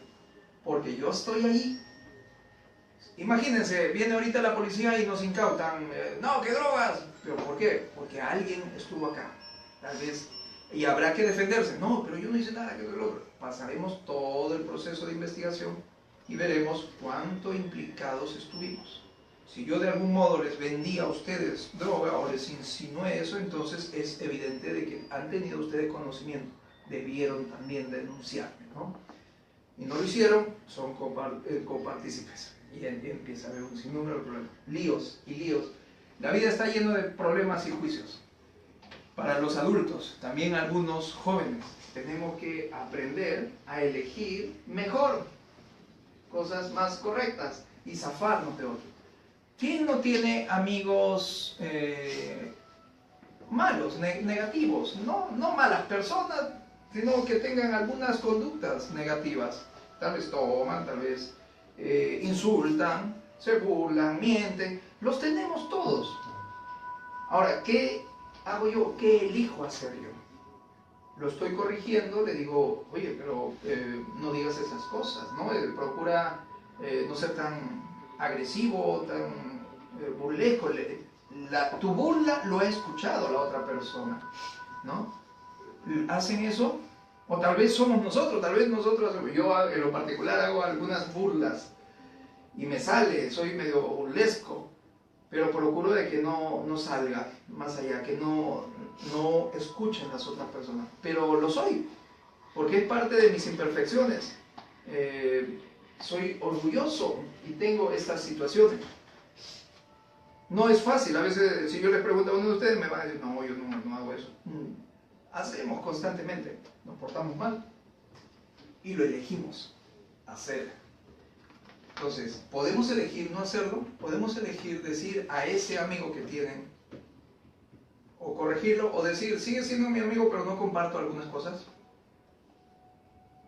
porque yo estoy ahí. Imagínense, viene ahorita la policía y nos incautan, no, ¿qué drogas? ¿Pero por qué? Porque alguien estuvo acá, tal vez, y habrá que defenderse. No, pero yo no hice nada, que lo otro. Pasaremos todo el proceso de investigación y veremos cuánto implicados estuvimos. Si yo de algún modo les vendí a ustedes droga o les insinué eso, entonces es evidente de que han tenido ustedes conocimiento, debieron también denunciarme, ¿no? Y no lo hicieron, son copartícipes. Y empieza a haber un sinnúmero de problemas. Líos y líos. La vida está llena de problemas y juicios. Para los adultos, también algunos jóvenes, tenemos que aprender a elegir mejor, cosas más correctas y zafarnos de otros. ¿Quién no tiene amigos malos, negativos? No malas personas, sino que tengan algunas conductas negativas. Tal vez toman, tal vez insultan, se burlan, mienten. Los tenemos todos. Ahora, ¿qué hago yo? ¿Qué elijo hacer yo? Lo estoy corrigiendo, le digo, oye, pero no digas esas cosas, ¿no? Procura no ser tan agresivo, tan burlesco. Tu burla lo ha escuchado la otra persona, ¿no? ¿Hacen eso? O tal vez somos nosotros, yo en lo particular hago algunas burlas y me sale, soy medio burlesco, pero procuro de que no salga más allá, que no escuchen las otras personas, pero lo soy, porque es parte de mis imperfecciones. Soy orgulloso y tengo estas situaciones. No es fácil, a veces si yo les pregunto a uno de ustedes me van a decir, no, yo no hago eso. Hacemos constantemente, nos portamos mal y lo elegimos hacer. Entonces, podemos elegir no hacerlo, podemos elegir decir a ese amigo que tienen, o corregirlo, o decir, sigue siendo mi amigo pero no comparto algunas cosas.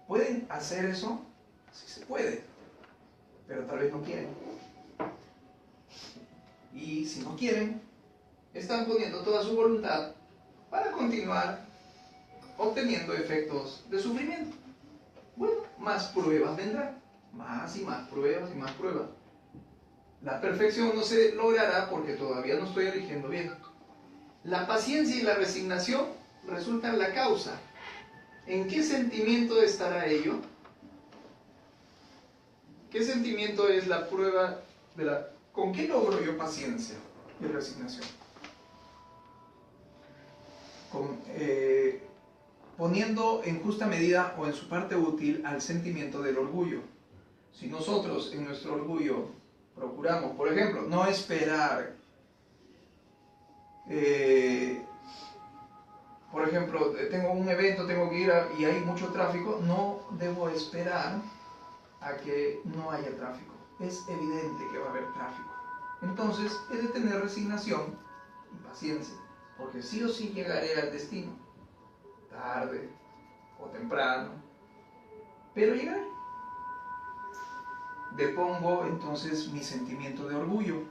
¿Pueden hacer eso? Sí se puede, pero tal vez no quieren. Y si no quieren, están poniendo toda su voluntad para continuar obteniendo efectos de sufrimiento. Bueno, más pruebas vendrán, más y más pruebas y más pruebas. La perfección no se logrará porque todavía no estoy eligiendo bien. La paciencia y la resignación resultan la causa. ¿En qué sentimiento estará ello? ¿Qué sentimiento es la prueba de la... ¿Con qué logro yo paciencia y resignación? Poniendo en justa medida o en su parte útil al sentimiento del orgullo. Si nosotros en nuestro orgullo procuramos, por ejemplo, no esperar, por ejemplo, tengo un evento, tengo que ir y hay mucho tráfico, no debo esperar a que no haya tráfico. Es evidente que va a haber tráfico. Entonces, he de tener resignación y paciencia, porque sí o sí llegaré al destino, tarde o temprano, pero llegaré. Depongo entonces mi sentimiento de orgullo,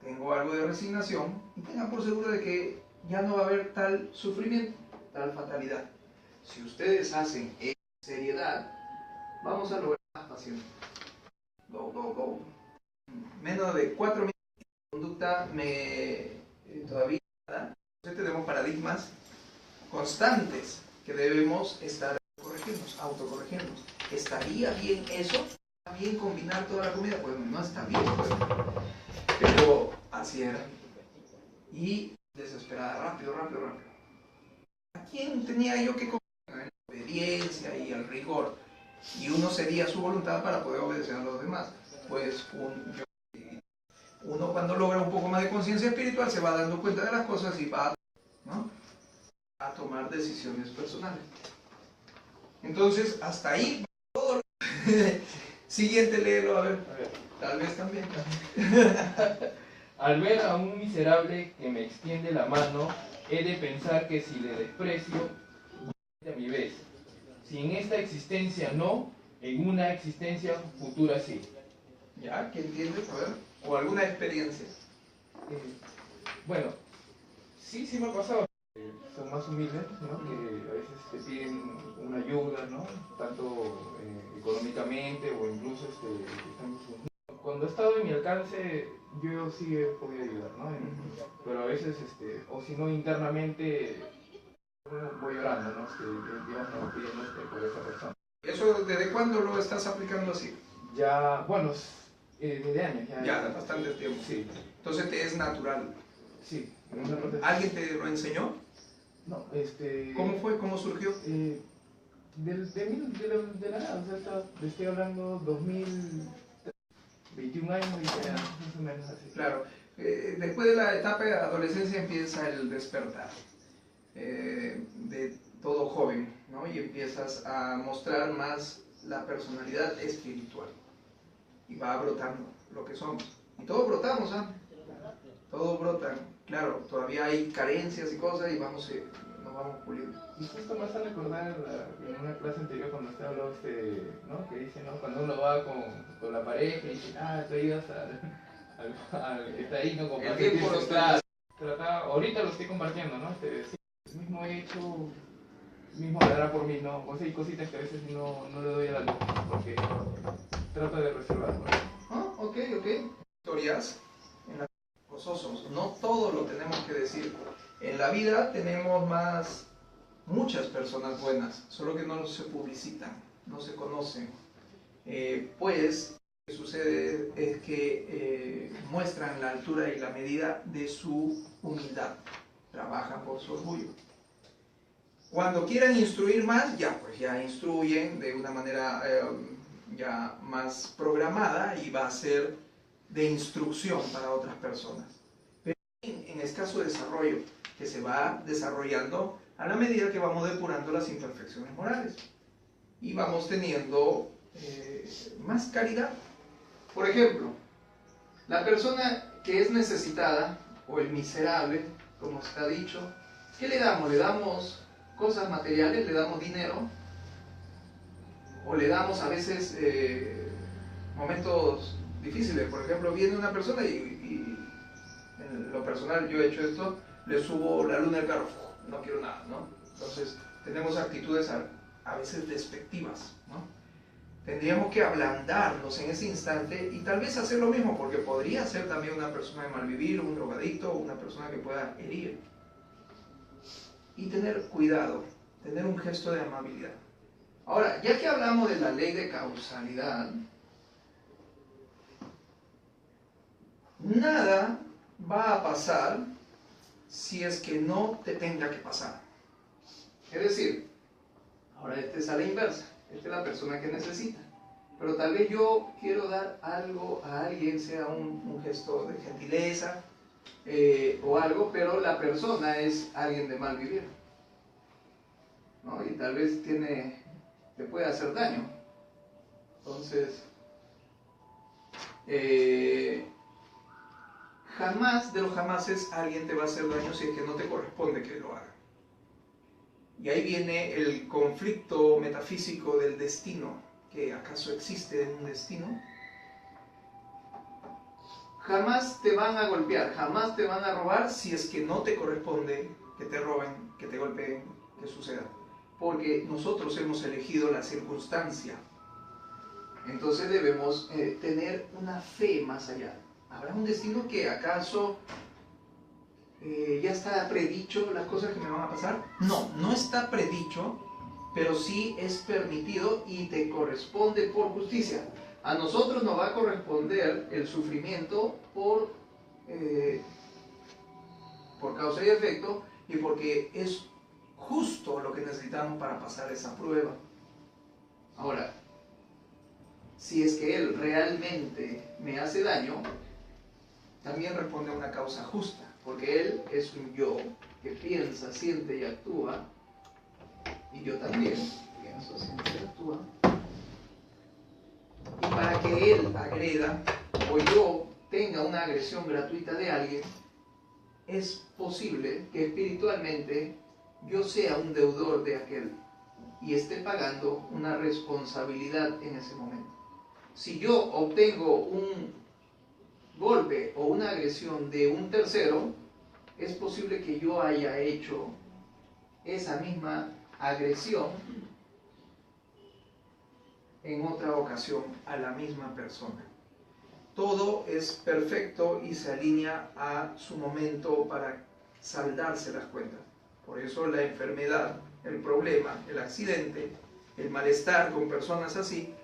tengo algo de resignación y tengan por seguro de que ya no va a haber tal sufrimiento, tal fatalidad. Si ustedes hacen en seriedad, vamos a lograr más paciencia. Go. Menos de 4 minutos de conducta todavía, ¿verdad? Entonces tenemos paradigmas constantes que debemos estar autocorrigiendo. ¿Estaría bien eso? ¿Está bien combinar toda la comida? Pues no está bien, pues. Pero así era. Y desesperada, rápido. ¿A quién tenía yo que comer? La obediencia y el rigor. Y uno cedía su voluntad para poder obedecer a los demás. Pues uno cuando logra un poco más de conciencia espiritual se va dando cuenta de las cosas y va, ¿no?, a tomar decisiones personales. Entonces, hasta ahí todo. Siguiente, léelo, a ver. Tal vez también. Al ver a un miserable que me extiende la mano, he de pensar que si le desprecio, a mi vez. Si en esta existencia no, en una existencia futura sí. ¿Ya? ¿Qué entiendes? A ver. ¿O alguna experiencia? Bueno, sí me ha pasado. Son más humildes, ¿no? Que a veces te piden una ayuda, ¿no? Tanto económicamente o incluso cuando ha estado en mi alcance, yo sí he podido ayudar, ¿no? Pero a veces, o si no, internamente voy llorando, ¿no? Dios no pidiendo por esa persona. ¿Eso desde cuándo lo estás aplicando así? Ya, bueno, desde años ya. Ya, bastante tiempo. Sí, Entonces te es natural. sí. En una parte- ¿Alguien te lo enseñó? No, ¿Cómo fue? ¿Cómo surgió? De la nada, o sea, te estoy hablando 2021 años, 20 años, más o menos así. Claro. Después de la etapa de adolescencia empieza el despertar de todo joven, ¿no? Y empiezas a mostrar más la personalidad espiritual. Y va brotando lo que somos. Y todos brotamos, ¿ah? Todos brotan. Claro, todavía hay carencias y cosas y nos vamos puliendo. Y justo me hace recordar en una clase anterior cuando usted habló, ¿no? Que dice, ¿no? Cuando uno va con la pareja y dice, tú ayudas está ahí, ¿no? Como El tiempo lo está. Ahorita lo estoy compartiendo, ¿no? Sí, mismo he hecho, mismo le dará por mí, ¿no? O sea, hay cositas que a veces no le doy a la luz, porque trato de reservarlo. Ok. Historias en las gozosos. No todo lo tenemos que decir. En la vida tenemos muchas personas buenas, solo que no se publicitan, no se conocen. Pues lo que sucede es que muestran la altura y la medida de su humildad, trabajan por su orgullo. Cuando quieran instruir más, ya instruyen de una manera ya más programada y va a ser de instrucción para otras personas. Pero en escaso desarrollo, que se va desarrollando a la medida que vamos depurando las imperfecciones morales y vamos teniendo más caridad. Por ejemplo, la persona que es necesitada, o el miserable, como está dicho, ¿qué le damos? ¿Le damos cosas materiales? ¿Le damos dinero? ¿O le damos a veces momentos difíciles? Por ejemplo, viene una persona y en lo personal yo he hecho esto, le subo la luna al carro, no quiero nada, ¿no? Entonces tenemos actitudes a veces despectivas, ¿no? Tendríamos que ablandarnos en ese instante y tal vez hacer lo mismo, porque podría ser también una persona de mal vivir, un drogadicto, una persona que pueda herir. Y tener cuidado, tener un gesto de amabilidad. Ahora, ya que hablamos de la ley de causalidad, nada va a pasar si es que no te tenga que pasar. Es decir, ahora este es a la inversa, esta es la persona que necesita. Pero tal vez yo quiero dar algo a alguien, sea un gesto de gentileza o algo, pero la persona es alguien de mal vivir, ¿no? Y tal vez te puede hacer daño. Entonces, jamás de los jamases alguien te va a hacer daño si es que no te corresponde que lo haga. Y ahí viene el conflicto metafísico del destino, que acaso existe un destino. Jamás te van a golpear, jamás te van a robar si es que no te corresponde que te roben, que te golpeen, que suceda. Porque nosotros hemos elegido la circunstancia. Entonces debemos tener una fe más allá. ¿Habrá un destino que acaso ya está predicho las cosas que me van a pasar? No, no está predicho, pero sí es permitido y te corresponde por justicia. A nosotros nos va a corresponder el sufrimiento por causa y efecto, y porque es justo lo que necesitamos para pasar esa prueba. Ahora, si es que él realmente me hace daño, también responde a una causa justa, porque él es un yo que piensa, siente y actúa, y yo también pienso, siento y actúa. Y para que él agreda o yo tenga una agresión gratuita de alguien, es posible que espiritualmente yo sea un deudor de aquel y esté pagando una responsabilidad en ese momento. Si yo obtengo un golpe o una agresión de un tercero, es posible que yo haya hecho esa misma agresión en otra ocasión a la misma persona. Todo es perfecto y se alinea a su momento para saldarse las cuentas. Por eso la enfermedad, el problema, el accidente, el malestar con personas así,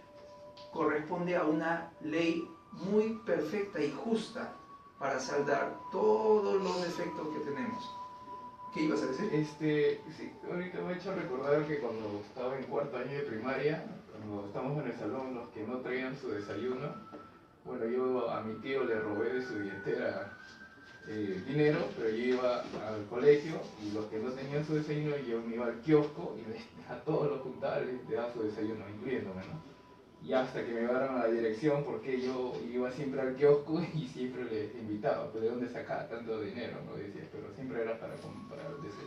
corresponde a una ley muy perfecta y justa para saldar todos los defectos que tenemos. ¿Qué ibas a decir? Sí, ahorita me ha hecho recordar que cuando estaba en cuarto año de primaria, cuando estábamos en el salón, los que no traían su desayuno, bueno, yo a mi tío le robé de su billetera dinero, pero yo iba al colegio y los que no tenían su desayuno, yo me iba al kiosco y a todos los juntaba y les daba su desayuno, incluyéndome, ¿no? Y hasta que me llevaron a la dirección, porque yo iba siempre al kiosco y siempre les invitaba, pues de dónde sacaba tanto dinero, ¿no? Decía, pero siempre era para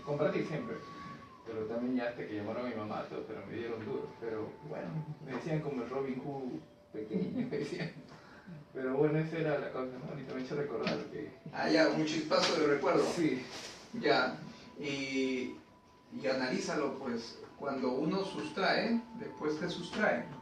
compartir siempre. Pero también ya hasta que llamaron a mi mamá, todo, pero me dieron duro. Pero bueno, me decían como el Robin Hood pequeño, me decían. Pero bueno, esa era la cosa, ¿no? Ahorita me he hecho recordar que... Ah, ya, un chispazo de recuerdo. Sí. Ya, y analízalo, pues, cuando uno sustrae, después te sustraen.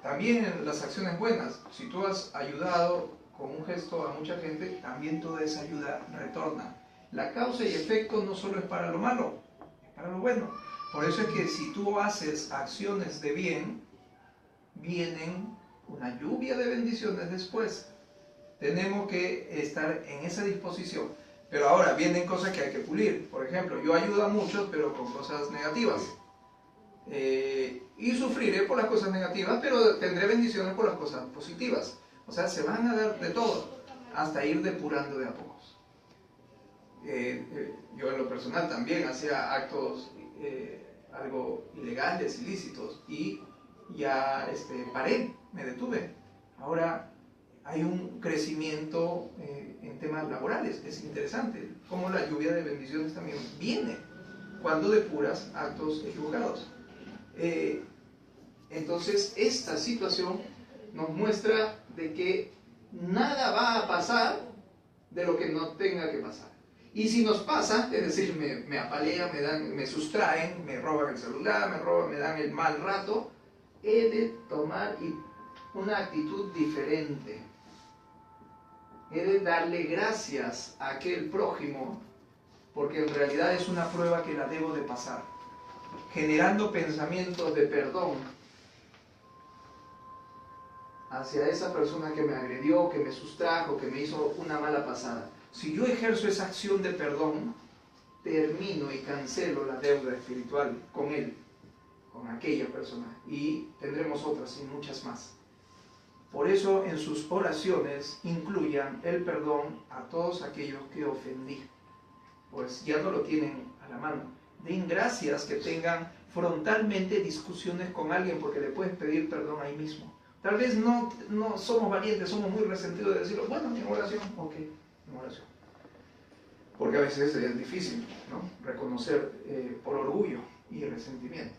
También en las acciones buenas, si tú has ayudado con un gesto a mucha gente, también toda esa ayuda retorna. La causa y efecto no solo es para lo malo, es para lo bueno. Por eso es que si tú haces acciones de bien, vienen una lluvia de bendiciones después. Tenemos que estar en esa disposición. Pero ahora vienen cosas que hay que pulir. Por ejemplo, yo ayudo a muchos, pero con cosas negativas. Y sufriré por las cosas negativas, pero tendré bendiciones por las cosas positivas. O sea, se van a dar de todo, hasta ir depurando de a pocos. Yo en lo personal también hacía actos algo ilegales, ilícitos, y ya paré, me detuve. Ahora hay un crecimiento en temas laborales. Es interesante cómo la lluvia de bendiciones también viene cuando depuras actos equivocados. Entonces esta situación nos muestra de que nada va a pasar de lo que no tenga que pasar. Y si nos pasa, es decir, me apalean, me sustraen, me roban el celular, me dan el mal rato, he de tomar una actitud diferente. He de darle gracias a aquel prójimo, porque en realidad es una prueba que la debo de pasar, generando pensamientos de perdón hacia esa persona que me agredió, que me sustrajo, que me hizo una mala pasada. Si yo ejerzo esa acción de perdón, termino y cancelo la deuda espiritual con él, con aquella persona, y tendremos otras y muchas más. Por eso en sus oraciones incluyan el perdón a todos aquellos que ofendí, pues ya no lo tienen a la mano. Den gracias que tengan frontalmente discusiones con alguien, porque le puedes pedir perdón ahí mismo. Tal vez no somos valientes, somos muy resentidos de decirlo, bueno, en oración, ok, en oración. Porque a veces es difícil, ¿no? Reconocer por orgullo y resentimiento.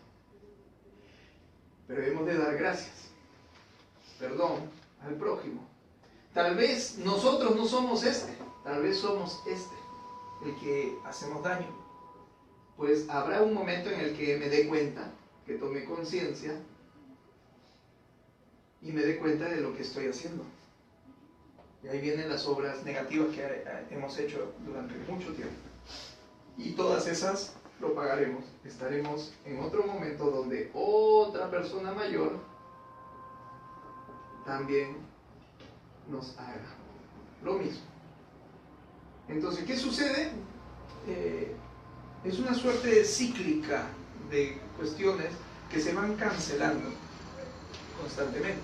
Pero hemos de dar gracias, perdón al prójimo. Tal vez nosotros no somos tal vez somos el que hacemos daño. Pues habrá un momento en el que me dé cuenta, que tome conciencia y me dé cuenta de lo que estoy haciendo. Y ahí vienen las obras negativas que hemos hecho durante mucho tiempo. Y todas esas lo pagaremos. Estaremos en otro momento donde otra persona mayor también nos haga lo mismo. Entonces, ¿qué sucede? Es una suerte cíclica de cuestiones que se van cancelando constantemente.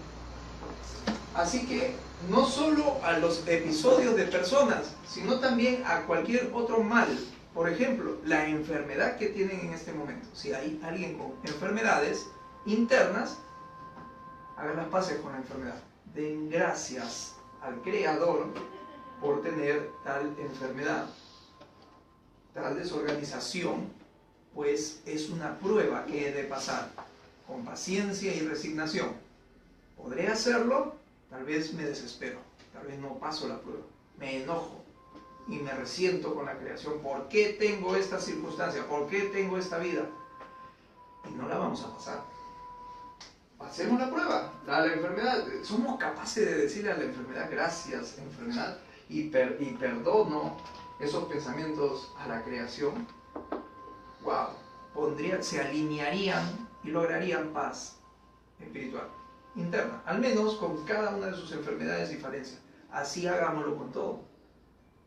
Así que no solo a los episodios de personas, sino también a cualquier otro mal. Por ejemplo, la enfermedad que tienen en este momento. Si hay alguien con enfermedades internas, hagan las paces con la enfermedad. Den gracias al Creador por tener tal enfermedad, tal desorganización, pues es una prueba que he de pasar con paciencia y resignación. ¿Podré hacerlo? Tal vez me desespero, tal vez no paso la prueba, me enojo y me resiento con la creación. ¿Por qué tengo esta circunstancia? ¿Por qué tengo esta vida? Y no la vamos a pasar. Pasemos la prueba, la enfermedad. Somos capaces de decirle a la enfermedad, gracias enfermedad, y perdono esos pensamientos a la creación. Wow, se alinearían y lograrían paz espiritual. interna, al menos con cada una de sus enfermedades y falencias. Así hagámoslo con todo,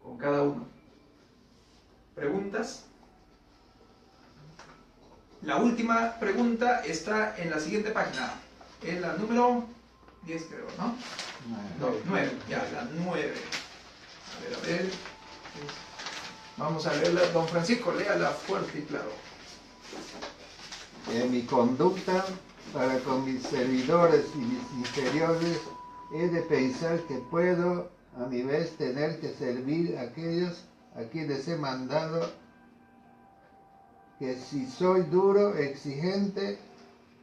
con cada uno. ¿Preguntas? La última pregunta está en la siguiente página. Es la número 10, creo, ¿no? No, 9, ya, la 9. A ver. Vamos a leerla. Don Francisco, léala fuerte y claro. En mi conducta para con mis servidores y mis inferiores he de pensar que puedo a mi vez tener que servir a aquellos a quienes he mandado, que si soy duro, exigente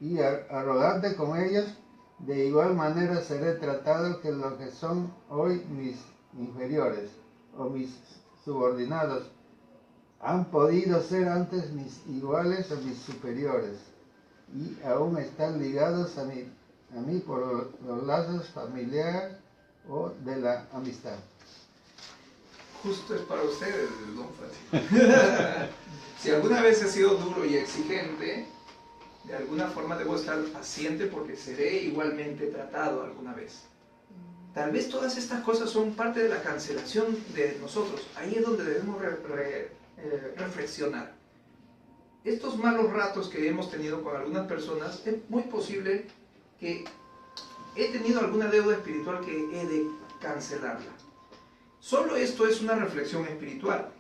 y arrogante con ellos, de igual manera seré tratado que lo que son hoy mis inferiores o mis subordinados han podido ser antes mis iguales o mis superiores y aún están ligados a mí por los lazos familiares o de la amistad. Justo es para ustedes, don Francisco. Si alguna vez he sido duro y exigente, de alguna forma debo estar paciente porque seré igualmente tratado alguna vez. Tal vez todas estas cosas son parte de la cancelación de nosotros. Ahí es donde debemos reflexionar. Estos malos ratos que hemos tenido con algunas personas, es muy posible que he tenido alguna deuda espiritual que he de cancelarla. Solo esto es una reflexión espiritual,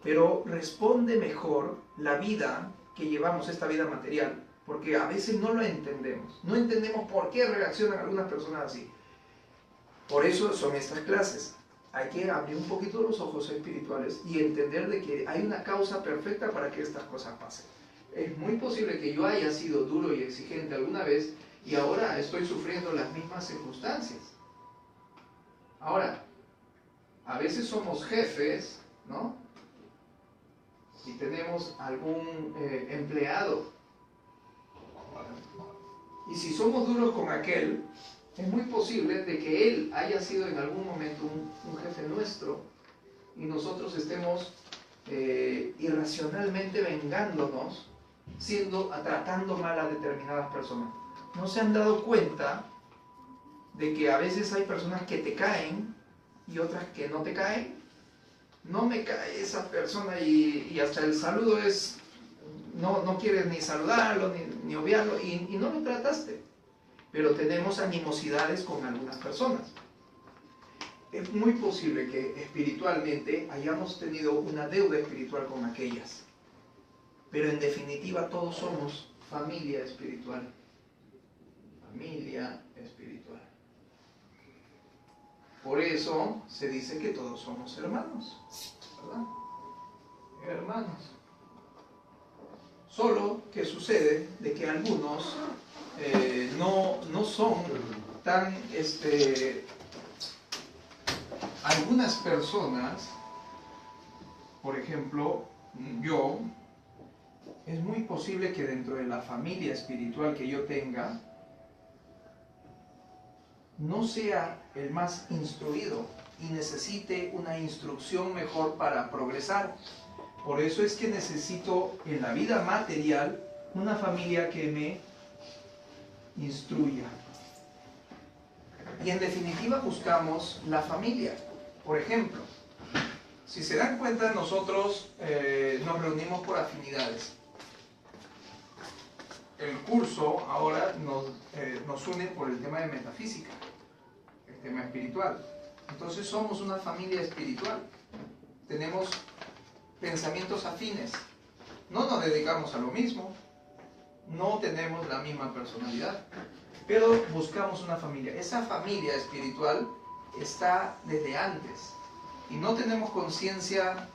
pero responde mejor la vida que llevamos, esta vida material, porque a veces no lo entendemos. No entendemos por qué reaccionan algunas personas así. Por eso son estas clases. Hay que abrir un poquito los ojos espirituales y entender de que hay una causa perfecta para que estas cosas pasen. Es muy posible que yo haya sido duro y exigente alguna vez y ahora estoy sufriendo las mismas circunstancias. Ahora, a veces somos jefes, ¿no? Y tenemos algún empleado. Y si somos duros con aquel, es muy posible de que él haya sido en algún momento un jefe nuestro y nosotros estemos irracionalmente vengándonos, tratando mal a determinadas personas. ¿No se han dado cuenta de que a veces hay personas que te caen y otras que no te caen? No me cae esa persona y hasta el saludo es, no quieres ni saludarlo ni obviarlo y no lo trataste. Pero tenemos animosidades con algunas personas. Es muy posible que espiritualmente hayamos tenido una deuda espiritual con aquellas. Pero en definitiva todos somos familia espiritual. Familia espiritual. Por eso se dice que todos somos hermanos, ¿verdad? Hermanos. Solo que sucede de que algunos no son tan, algunas personas, por ejemplo, yo, es muy posible que dentro de la familia espiritual que yo tenga, no sea el más instruido y necesite una instrucción mejor para progresar. Por eso es que necesito en la vida material una familia que me instruya. Y en definitiva buscamos la familia. Por ejemplo, si se dan cuenta, nosotros nos reunimos por afinidades. El curso ahora nos une por el tema de metafísica, el tema espiritual. Entonces somos una familia espiritual. Tenemos pensamientos afines. No nos dedicamos a lo mismo. No tenemos la misma personalidad. Pero buscamos una familia. Esa familia espiritual está desde antes. Y no tenemos conciencia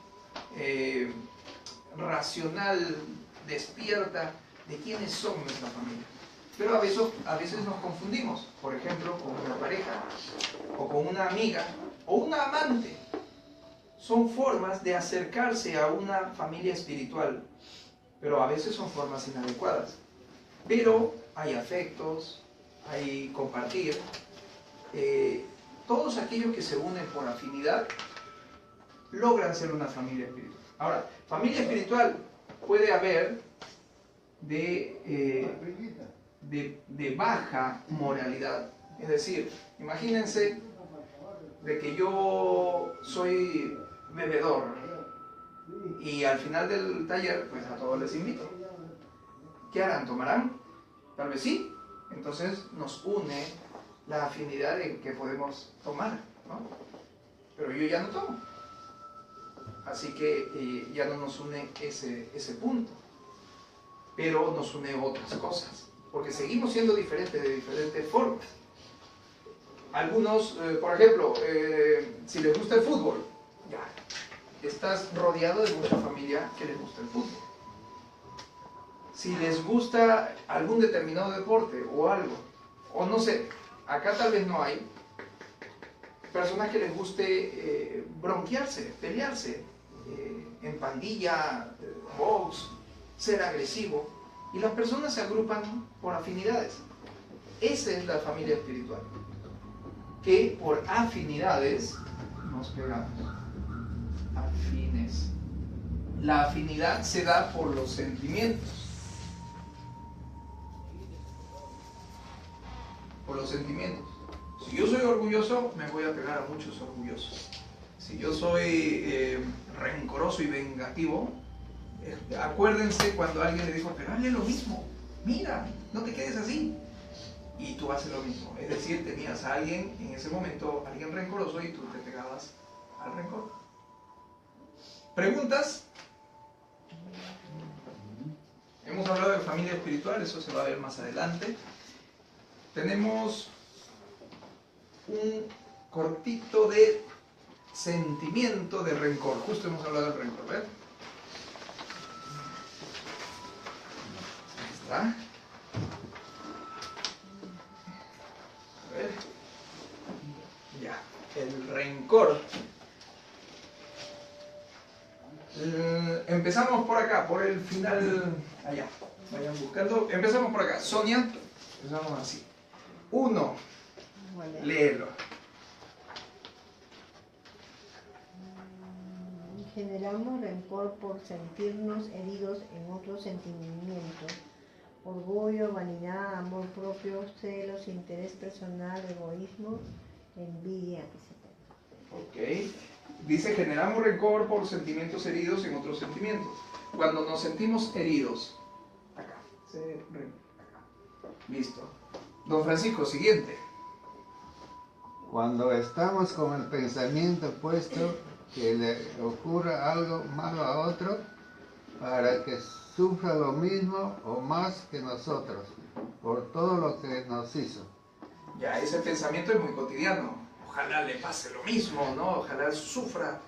racional, despierta, de quiénes son nuestra familia. Pero a veces nos confundimos, por ejemplo, con una pareja, o con una amiga, o una amante. Son formas de acercarse a una familia espiritual, pero a veces son formas inadecuadas. Pero hay afectos, hay compartir. Todos aquellos que se unen por afinidad logran ser una familia espiritual. Ahora, familia espiritual puede haber de de baja moralidad. Es decir, imagínense de que yo soy bebedor y al final del taller, pues a todos les invito. ¿Qué harán? ¿Tomarán? Tal vez sí. Entonces nos une la afinidad en que podemos tomar, ¿no? Pero yo ya no tomo. Así que ya no nos une ese punto. Pero nos une otras cosas. Porque seguimos siendo diferentes de diferentes formas. Algunos, por ejemplo, si les gusta el fútbol, ya estás rodeado de mucha familia que les gusta el fútbol. Si les gusta algún determinado deporte o algo, o no sé, acá tal vez no hay personas que les guste bronquearse, pelearse, en pandilla, box, ser agresivo, y las personas se agrupan por afinidades. Esa es la familia espiritual, que por afinidades nos pegamos. Afines. La afinidad se da por los sentimientos. Por los sentimientos. Si yo soy orgulloso, me voy a pegar a muchos orgullosos. Si yo soy rencoroso y vengativo, acuérdense cuando alguien le dijo, pero hazle lo mismo, mira, no te quedes así. Y tú haces lo mismo. Es decir, tenías a alguien, en ese momento, alguien rencoroso y tú te pegabas al rencor. ¿Preguntas? Hemos hablado de familia espiritual, eso se va a ver más adelante. Tenemos un cortito de sentimiento de rencor. Justo hemos hablado del rencor, ¿ves? Ahí está. A ver. Ya, el rencor. Empezamos por acá, por el final, allá. Vayan buscando. Empezamos por acá. Sonia, empezamos así. 1. Léelo. Generamos rencor por sentirnos heridos en otros sentimientos. Orgullo, vanidad, amor propio, celos, interés personal, egoísmo, envidia, etc. Ok. Dice, generamos rencor por sentimientos heridos en otros sentimientos. Cuando nos sentimos heridos, acá. Listo. Don Francisco, siguiente. Cuando estamos con el pensamiento puesto que le ocurra algo malo a otro para que sufra lo mismo o más que nosotros por todo lo que nos hizo. Ya, ese pensamiento es muy cotidiano. Ojalá le pase lo mismo, ¿no? Ojalá sufra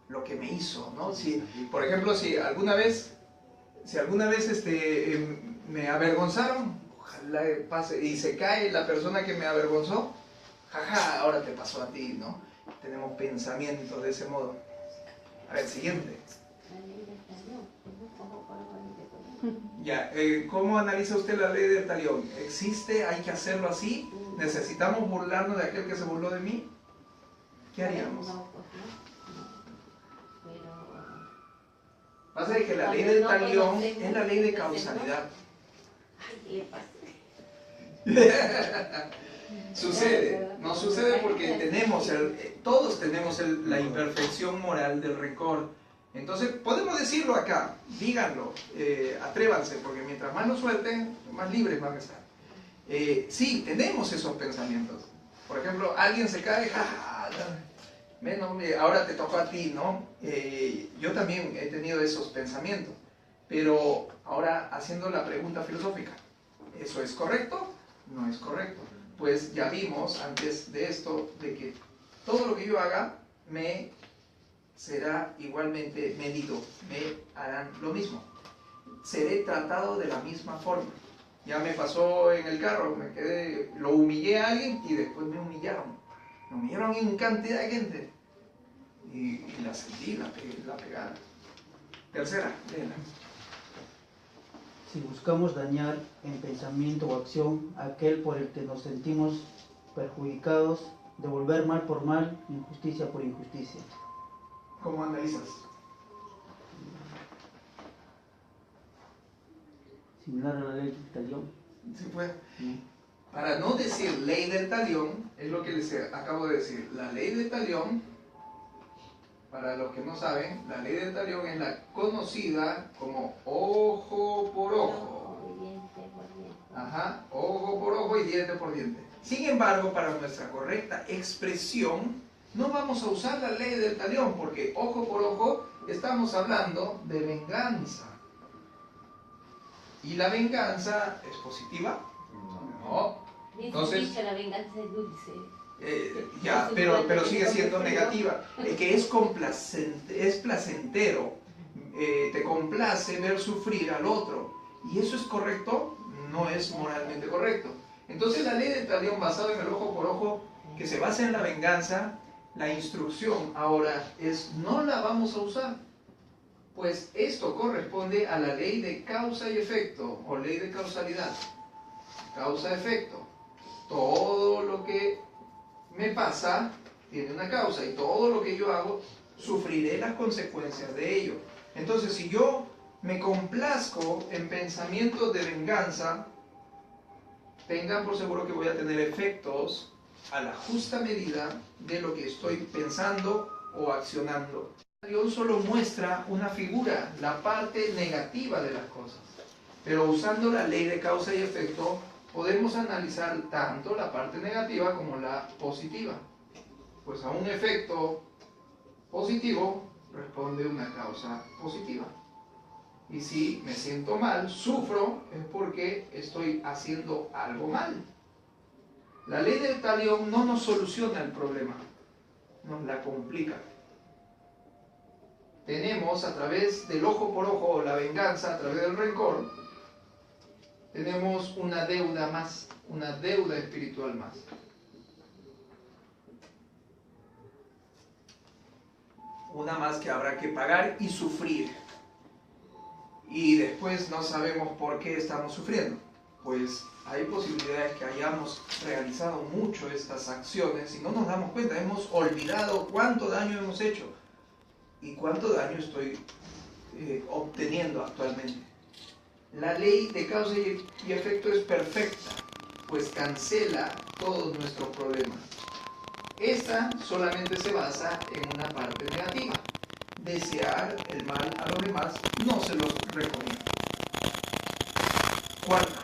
lo que me hizo, ¿no? Si, por ejemplo, si alguna vez me avergonzaron, ojalá pase y se cae la persona que me avergonzó, jaja, ahora te pasó a ti, ¿no? Tenemos pensamientos de ese modo. A ver, siguiente. Ya, ¿cómo analiza usted la ley del talión? ¿Existe? ¿Hay que hacerlo así? ¿Necesitamos burlarnos de aquel que se burló de mí? ¿Qué haríamos? No, pues no. Pero... Pasa de que la ley del talión es la ley de causalidad. Ay, ¿qué pasa? Sucede, no sucede porque todos tenemos la imperfección moral del rencor. Entonces, podemos decirlo acá, díganlo, atrévanse, porque mientras más lo suelten, más libres van a estar. Sí, tenemos esos pensamientos. Por ejemplo, alguien se cae, ahora te tocó a ti, ¿no? Yo también he tenido esos pensamientos, pero ahora haciendo la pregunta filosófica, ¿eso es correcto? No es correcto. Pues ya vimos antes de esto de que todo lo que yo haga me será igualmente medido, me harán lo mismo. Seré tratado de la misma forma. Ya me pasó en el carro, lo humillé a alguien y después me humillaron. Me humillaron en cantidad de gente. Y la sentí, la pegada. Tercera, léela. Si buscamos dañar en pensamiento o acción aquel por el que nos sentimos perjudicados, devolver mal por mal, injusticia por injusticia. ¿Cómo analizas? Similar a la ley del talión. ¿Sí puede? Para no decir ley del talión, es lo que les acabo de decir. La ley del talión, para los que no saben, la ley del talión es la conocida como ojo por ojo. Diente por diente. Ajá, ojo por ojo y diente por diente. Sin embargo, para nuestra correcta expresión, no vamos a usar la ley del talión, porque ojo por ojo estamos hablando de venganza. ¿Y la venganza es positiva? No. Dice Entonces, dicho, la venganza es dulce. Ya, pero sigue siendo negativa. Que es complacente, es placentero. Te complace ver sufrir al otro. ¿Y eso es correcto? No es moralmente correcto. Entonces la ley del talión basado en el ojo por ojo, que se basa en la venganza, la instrucción ahora es no la vamos a usar. Pues esto corresponde a la ley de causa y efecto, o ley de causalidad. Causa-efecto. Todo lo que me pasa tiene una causa, y todo lo que yo hago, sufriré las consecuencias de ello. Entonces, si yo me complazco en pensamientos de venganza, tengan por seguro que voy a tener efectos a la justa medida de lo que estoy pensando o accionando. Dios solo muestra una figura, la parte negativa de las cosas. Pero usando la ley de causa y efecto, podemos analizar tanto la parte negativa como la positiva. Pues a un efecto positivo responde una causa positiva. Y si me siento mal, sufro, es porque estoy haciendo algo mal. La ley del talión no nos soluciona el problema, nos la complica. Tenemos a través del ojo por ojo, o la venganza, a través del rencor, tenemos una deuda más, una deuda espiritual más. Una más que habrá que pagar y sufrir. Y después no sabemos por qué estamos sufriendo. Pues hay posibilidades que hayamos realizado mucho estas acciones y no nos damos cuenta, hemos olvidado cuánto daño hemos hecho y cuánto daño estoy obteniendo actualmente. La ley de causa y efecto es perfecta, pues cancela todos nuestros problemas. Esta solamente se basa en una parte negativa. Desear el mal a los demás no se los recomiendo. Cuarta,